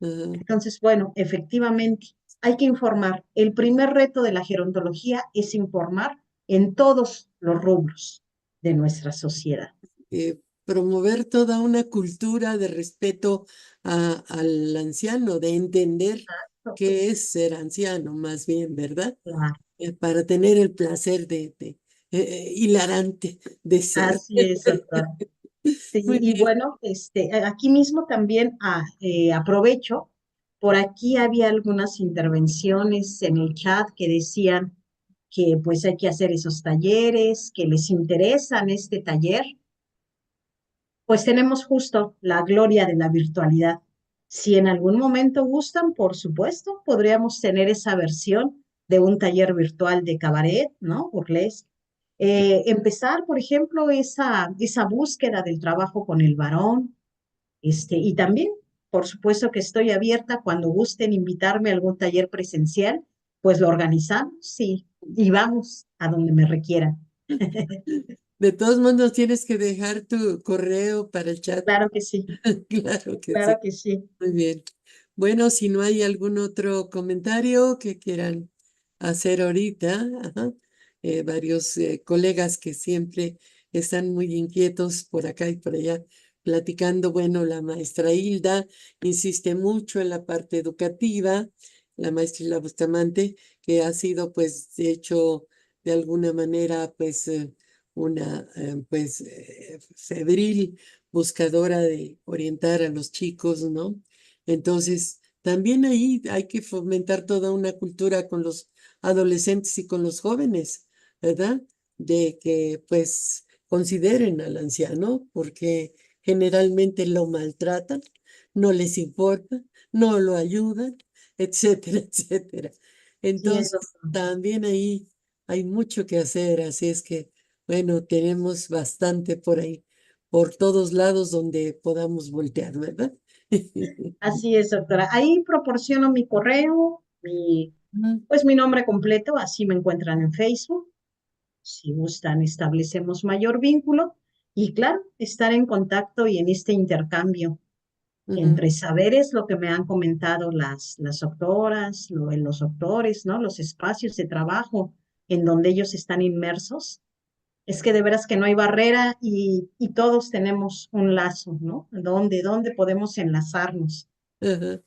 Speaker 1: Ajá.
Speaker 2: Entonces, bueno, efectivamente, hay que informar. El primer reto de la gerontología es informar en todos los rubros de nuestra sociedad.
Speaker 1: Promover toda una cultura de respeto al anciano, de entender qué es ser anciano, más bien, ¿verdad?
Speaker 2: Claro,
Speaker 1: Para tener el placer hilarante de ser.
Speaker 2: así es, doctora. Sí,
Speaker 1: Muy
Speaker 2: y
Speaker 1: bien.
Speaker 2: bueno, aquí mismo también aprovecho, por aquí había algunas intervenciones en el chat que decían que pues hay que hacer esos talleres, que les interesan este taller. Pues tenemos justo la gloria de la virtualidad. Si en algún momento gustan, por supuesto, podríamos tener esa versión de un taller virtual de cabaret, ¿no? Burlesque. Empezar, por ejemplo, esa búsqueda del trabajo con el varón, y también, por supuesto que estoy abierta cuando gusten invitarme a algún taller presencial, pues lo organizamos y vamos a donde me requieran.
Speaker 1: De todos modos, tienes que dejar tu correo para el chat.
Speaker 2: Claro que sí,
Speaker 1: Claro que sí.
Speaker 2: claro que sí.
Speaker 1: Muy bien. Bueno, si no hay algún otro comentario que quieran hacer ahorita, ajá, varios colegas que siempre están muy inquietos por acá y por allá platicando. Bueno, la maestra Hilda insiste mucho en la parte educativa, la maestra Hilda Bustamante, que ha sido pues de hecho de alguna manera pues una pues febril buscadora de orientar a los chicos, ¿no? Entonces, también ahí hay que fomentar toda una cultura con los adolescentes y con los jóvenes, ¿verdad? De que pues consideren al anciano porque generalmente lo maltratan, no les importa, no lo ayudan, etcétera, etcétera.
Speaker 2: Sí, eso.
Speaker 1: Entonces, también ahí hay mucho que hacer, así es que, bueno, tenemos bastante por ahí, por todos lados donde podamos voltear, ¿verdad?
Speaker 2: Así es, doctora. Ahí proporciono mi correo,
Speaker 1: Ujú,
Speaker 2: pues mi nombre completo, así me encuentran en Facebook. Si gustan, establecemos mayor vínculo y claro, estar en contacto y en este intercambio
Speaker 1: ujú,
Speaker 2: entre saberes, lo que me han comentado las doctoras, los doctores, ¿no? Los espacios de trabajo en donde ellos están inmersos. Es que de veras que no hay barrera y todos tenemos un lazo, ¿no? ¿Dónde podemos enlazarnos?
Speaker 1: ajá.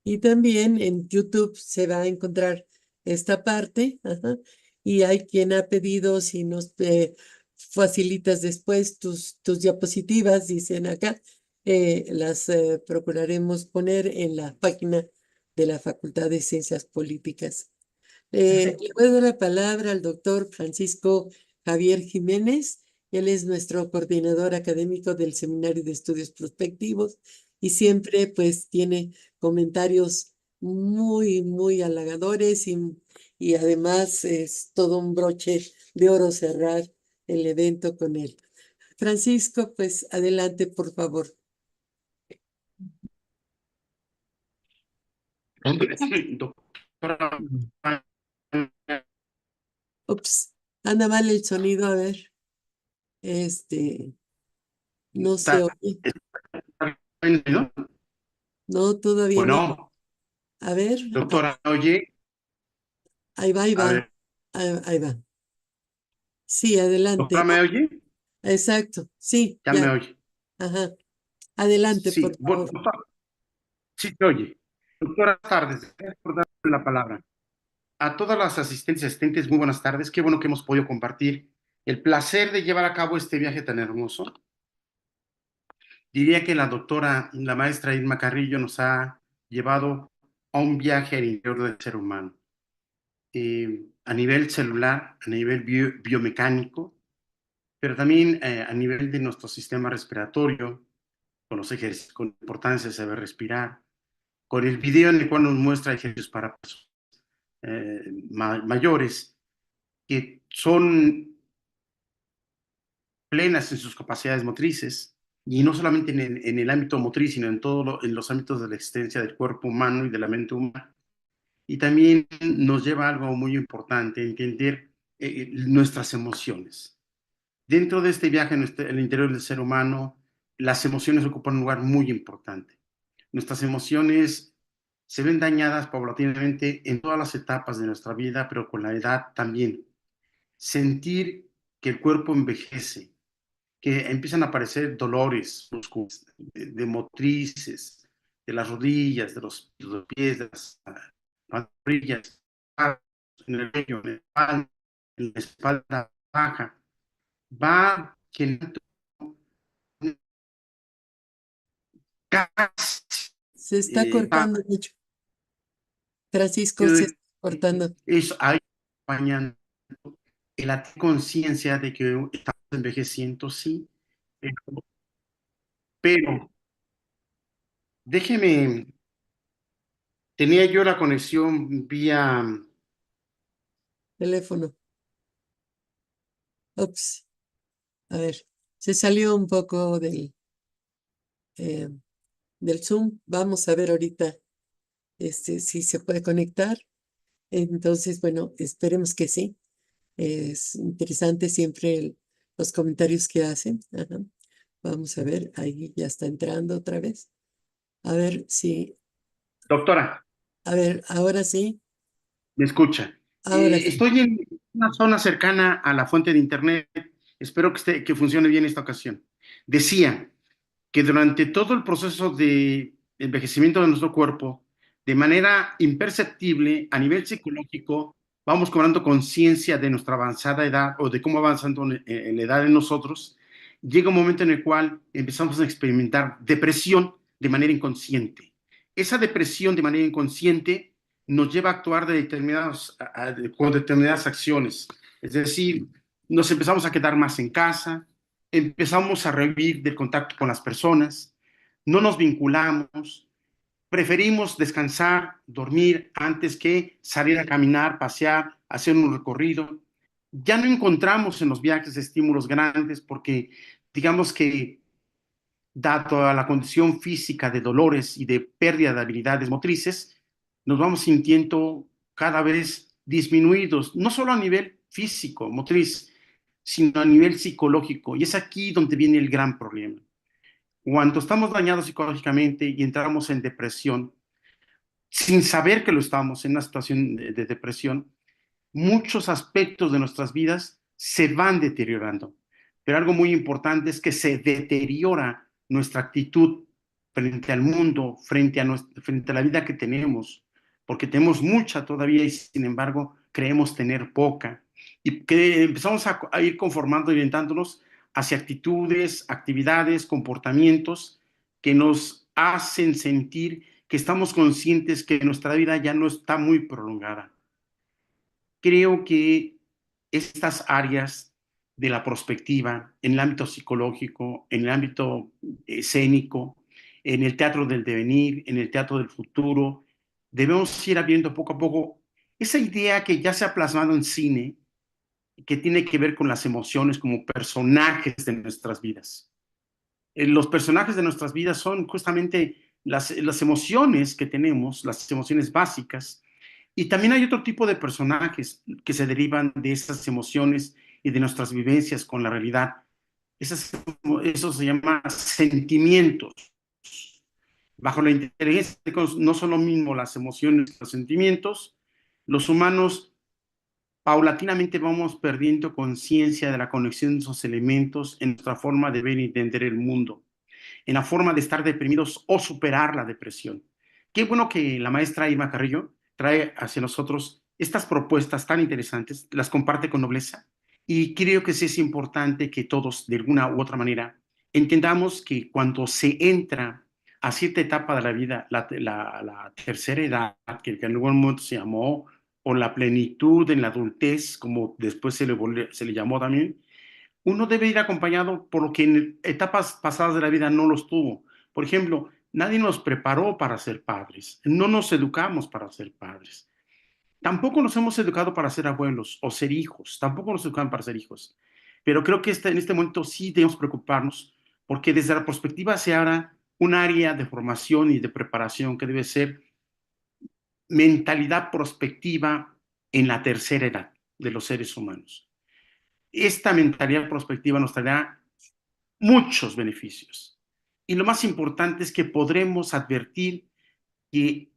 Speaker 1: Y también en YouTube se va a encontrar esta parte. Ajá. Y hay quien ha pedido si nos facilitas después tus diapositivas, dicen acá, las procuraremos poner en la página de la Facultad de Ciencias Políticas. Le voy a dar la palabra al doctor Francisco Javier Jiménez. Él es nuestro coordinador académico del Seminario de Estudios Prospectivos y siempre pues tiene comentarios muy halagadores y además es todo un broche de oro cerrar el evento con él. Francisco, pues adelante, por favor.
Speaker 7: Doctora,
Speaker 1: Ups, anda mal el sonido, a ver. No se
Speaker 7: ¿está
Speaker 1: oye.
Speaker 7: bien, no?
Speaker 1: No, todavía no.
Speaker 7: Bueno,
Speaker 1: A ver,
Speaker 7: doctora, oye,
Speaker 1: ahí va, ahí
Speaker 7: a
Speaker 1: va.
Speaker 7: ver,
Speaker 1: Ahí va. Sí, adelante.
Speaker 7: doctora, ¿me oye?
Speaker 1: Exacto, sí,
Speaker 7: Ya me
Speaker 1: ya.
Speaker 7: oye.
Speaker 1: Ajá. Adelante, por
Speaker 7: Sí, bueno,
Speaker 1: favor.
Speaker 7: doctora, sí te oye. Doctora, buenas tardes. Gracias por darme la palabra. A todas las asistentes y asistentes, muy buenas tardes. Qué bueno que hemos podido compartir el placer de llevar a cabo este viaje tan hermoso. Diría que la doctora, la maestra Irma Carrillo nos ha llevado a un viaje al interior del ser humano. A nivel celular, a nivel biomecánico, pero también a nivel de nuestro sistema respiratorio, con los ejercicios, con la importancia de saber respirar, con el video en el cual nos muestra ejercicios para personas mayores que son plenas en sus capacidades motrices, y no solamente en el ámbito motriz, sino en todos en los ámbitos de la existencia del cuerpo humano y de la mente humana. Y también nos lleva a algo muy importante, entender nuestras emociones. Dentro de este viaje en el interior del ser humano, las emociones ocupan un lugar muy importante. Nuestras emociones se ven dañadas paulatinamente en todas las etapas de nuestra vida, pero con la edad también. Sentir que el cuerpo envejece, que empiezan a aparecer dolores musculares, de motrices, de las rodillas, de los pies, de las pantorrillas, en el cuello, en el palmo, en la espalda baja, va generando casi
Speaker 1: Se está cortando mucho. Francisco, se está cortando.
Speaker 7: eso ahí acompañando la conciencia de que estamos envejeciendo, sí, pero déjeme, tenía yo la conexión vía
Speaker 1: Teléfono. Ups. A ver, se salió un poco del Zoom. Vamos a ver ahorita si se puede conectar. Entonces, bueno, esperemos que sí. Es interesante siempre los comentarios que hacen. Ajá. Vamos a ver, ahí ya está entrando otra vez. A ver si,
Speaker 7: doctora,
Speaker 1: a ver, ahora sí,
Speaker 7: me escucha.
Speaker 1: ahora sí.
Speaker 7: Estoy en una zona cercana a la fuente de internet. Espero que funcione bien esta ocasión. Decía que durante todo el proceso de envejecimiento de nuestro cuerpo, de manera imperceptible, a nivel psicológico, vamos cobrando conciencia de nuestra avanzada edad o de cómo avanzando en la edad de nosotros. Llega un momento en el cual empezamos a experimentar depresión de manera inconsciente. Esa depresión de manera inconsciente nos lleva a actuar con determinadas acciones. Es decir, nos empezamos a quedar más en casa, empezamos a revivir del contacto con las personas, no nos vinculamos, preferimos descansar, dormir antes que salir a caminar, pasear, hacer un recorrido. Ya no encontramos en los viajes estímulos grandes porque digamos que dado a la condición física de dolores y de pérdida de habilidades motrices, nos vamos sintiendo cada vez disminuidos, no solo a nivel físico, motriz, sino a nivel psicológico. Y es aquí donde viene el gran problema. Cuando estamos dañados psicológicamente y entramos en depresión, sin saber que lo estamos en una situación de depresión, muchos aspectos de nuestras vidas se van deteriorando. Pero algo muy importante es que se deteriora nuestra actitud frente al mundo, frente a la vida que tenemos, porque tenemos mucha todavía y sin embargo creemos tener poca. Y que empezamos a ir conformando, orientándonos hacia actitudes, actividades, comportamientos que nos hacen sentir que estamos conscientes que nuestra vida ya no está muy prolongada. Creo que estas áreas de la prospectiva en el ámbito psicológico, en el ámbito escénico, en el teatro del devenir, en el teatro del futuro, debemos ir abriendo poco a poco esa idea que ya se ha plasmado en cine, que tiene que ver con las emociones como personajes de nuestras vidas. Los personajes de nuestras vidas son justamente las emociones que tenemos, las emociones básicas, y también hay otro tipo de personajes que se derivan de esas emociones y de nuestras vivencias con la realidad. Eso se llama sentimientos. Bajo la inteligencia no son lo mismo las emociones que los sentimientos. Los humanos paulatinamente vamos perdiendo conciencia de la conexión de esos elementos en nuestra forma de ver y entender el mundo, en la forma de estar deprimidos o superar la depresión. Qué bueno que la maestra Irma Carrillo trae hacia nosotros estas propuestas tan interesantes, las comparte con nobleza, y creo que sí es importante que todos, de alguna u otra manera, entendamos que cuando se entra a cierta etapa de la vida, la tercera edad, que en algún momento se llamó, o la plenitud en la adultez, como después se le llamó también, uno debe ir acompañado por lo que en etapas pasadas de la vida no los tuvo. Por ejemplo, nadie nos preparó para ser padres, no nos educamos para ser padres, tampoco nos hemos educado para ser abuelos o ser hijos, tampoco nos educaron para ser hijos. Pero creo que en este momento sí debemos preocuparnos porque desde la perspectiva se hará un área de formación y de preparación que debe ser mentalidad prospectiva en la tercera edad de los seres humanos. Esta mentalidad prospectiva nos traerá muchos beneficios. Y lo más importante es que podremos advertir que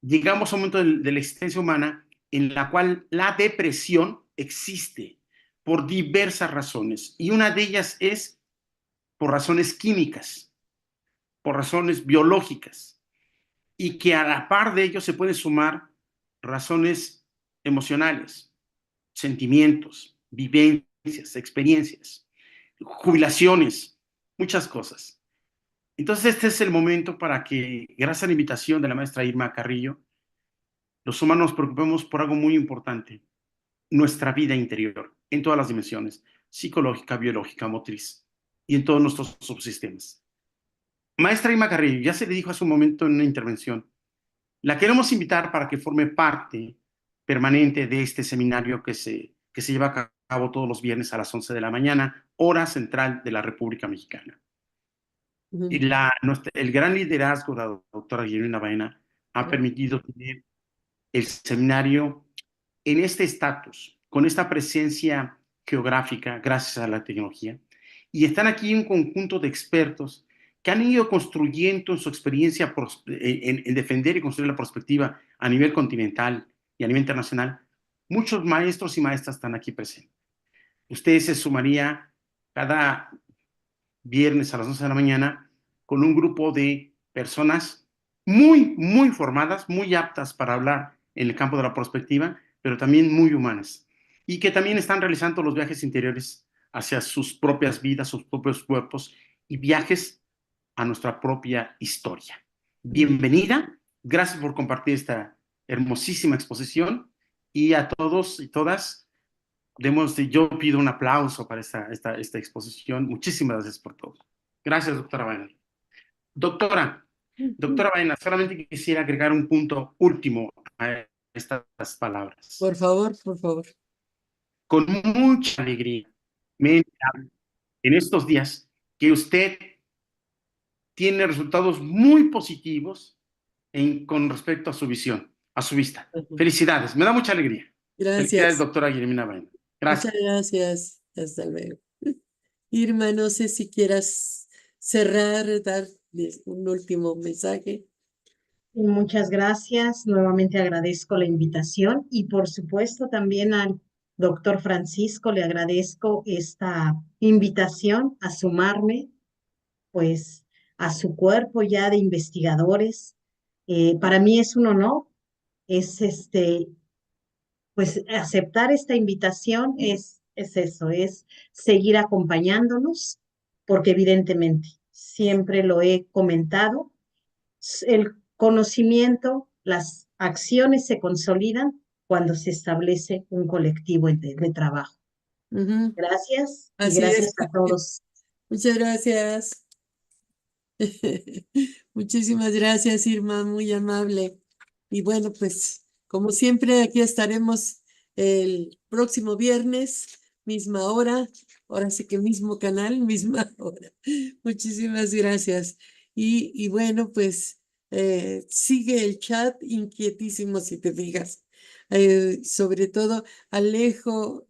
Speaker 7: llegamos a un momento de la existencia humana en la cual la depresión existe por diversas razones. Y una de ellas es por razones químicas, por razones biológicas. Y que a la par de ello se pueden sumar razones emocionales, sentimientos, vivencias, experiencias, jubilaciones, muchas cosas. Entonces este es el momento para que, gracias a la invitación de la maestra Irma Carrillo, los humanos nos preocupemos por algo muy importante, nuestra vida interior, en todas las dimensiones, psicológica, biológica, motriz, y en todos nuestros subsistemas. Maestra Irma Carrillo, ya se le dijo hace un momento en una intervención, la queremos invitar para que forme parte permanente de este seminario que se lleva a cabo todos los viernes a las 11 de la mañana, hora central de la República Mexicana. Y el gran liderazgo de la doctora Guillermina Baena ha permitido tener el seminario en este estatus, con esta presencia geográfica, gracias a la tecnología. Y están aquí un conjunto de expertos que han ido construyendo en su experiencia en defender y construir la perspectiva a nivel continental y a nivel internacional. Muchos maestros y maestras están aquí presentes. Usted se sumaría cada viernes a las 11 de la mañana con un grupo de personas muy, muy formadas, muy aptas para hablar en el campo de la perspectiva, pero también muy humanas, y que también están realizando los viajes interiores hacia sus propias vidas, sus propios cuerpos, y viajes a nuestra propia historia. Bienvenida, gracias por compartir esta hermosísima exposición, y a todos y todas, yo pido un aplauso para esta exposición. Muchísimas gracias por todo. Gracias, doctora Baena. Doctora Baena, solamente quisiera agregar un punto último a estas palabras.
Speaker 1: Por favor, por favor.
Speaker 7: Con mucha alegría me he enterado en estos días que usted tiene resultados muy positivos con respecto a su visión, a su vista. Felicidades, me da mucha alegría. Felicidades,
Speaker 1: Gracias.
Speaker 7: doctora Guillermina Baena. Gracias.
Speaker 1: Muchas gracias. Hasta luego. Irma, no sé si quieras cerrar, dar un último mensaje.
Speaker 2: Muchas gracias. Nuevamente agradezco la invitación y por supuesto también al doctor Francisco le agradezco esta invitación a sumarme a su cuerpo ya de investigadores. Para mí es un honor es pues aceptar esta invitación es eso, es seguir acompañándonos, porque evidentemente, siempre lo he comentado, el conocimiento, las acciones se consolidan cuando se establece un colectivo de trabajo.
Speaker 1: Ujú,
Speaker 2: Gracias y
Speaker 1: así
Speaker 2: gracias
Speaker 1: es.
Speaker 2: a todos.
Speaker 1: Muchas gracias. Muchísimas gracias, Irma, muy amable. Y bueno, pues como siempre, aquí estaremos el próximo viernes, misma hora, ahora sí que mismo canal, misma hora. Muchísimas gracias. Y bueno, pues sigue el chat inquietísimo, si te fijas. Sobre todo, Alejo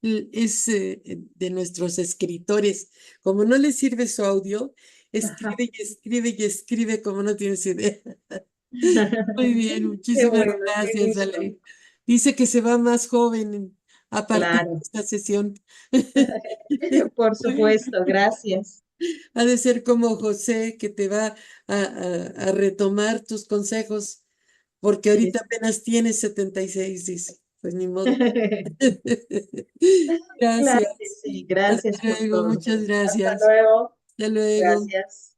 Speaker 1: es de nuestros escritores. Como no le sirve su audio,
Speaker 2: Ajá.
Speaker 1: escribe y escribe y escribe como no tienes idea. Muy bien,
Speaker 2: Qué
Speaker 1: muchísimas
Speaker 2: bueno, qué
Speaker 1: gracias,
Speaker 2: gusto.
Speaker 1: Ale. Dice que se va más joven a partir de
Speaker 2: Claro,
Speaker 1: esta sesión.
Speaker 2: por
Speaker 1: Muy
Speaker 2: supuesto, gracias.
Speaker 1: Ha de ser como José, que te va a retomar tus consejos, porque
Speaker 2: Sí,
Speaker 1: ahorita apenas tienes 76, dice. Pues ni modo.
Speaker 2: claro que
Speaker 1: Gracias.
Speaker 2: sí,
Speaker 1: Hasta
Speaker 2: gracias por
Speaker 1: luego,
Speaker 2: todo.
Speaker 1: muchas
Speaker 2: Hasta
Speaker 1: gracias.
Speaker 2: luego.
Speaker 1: Hasta luego.
Speaker 2: Gracias.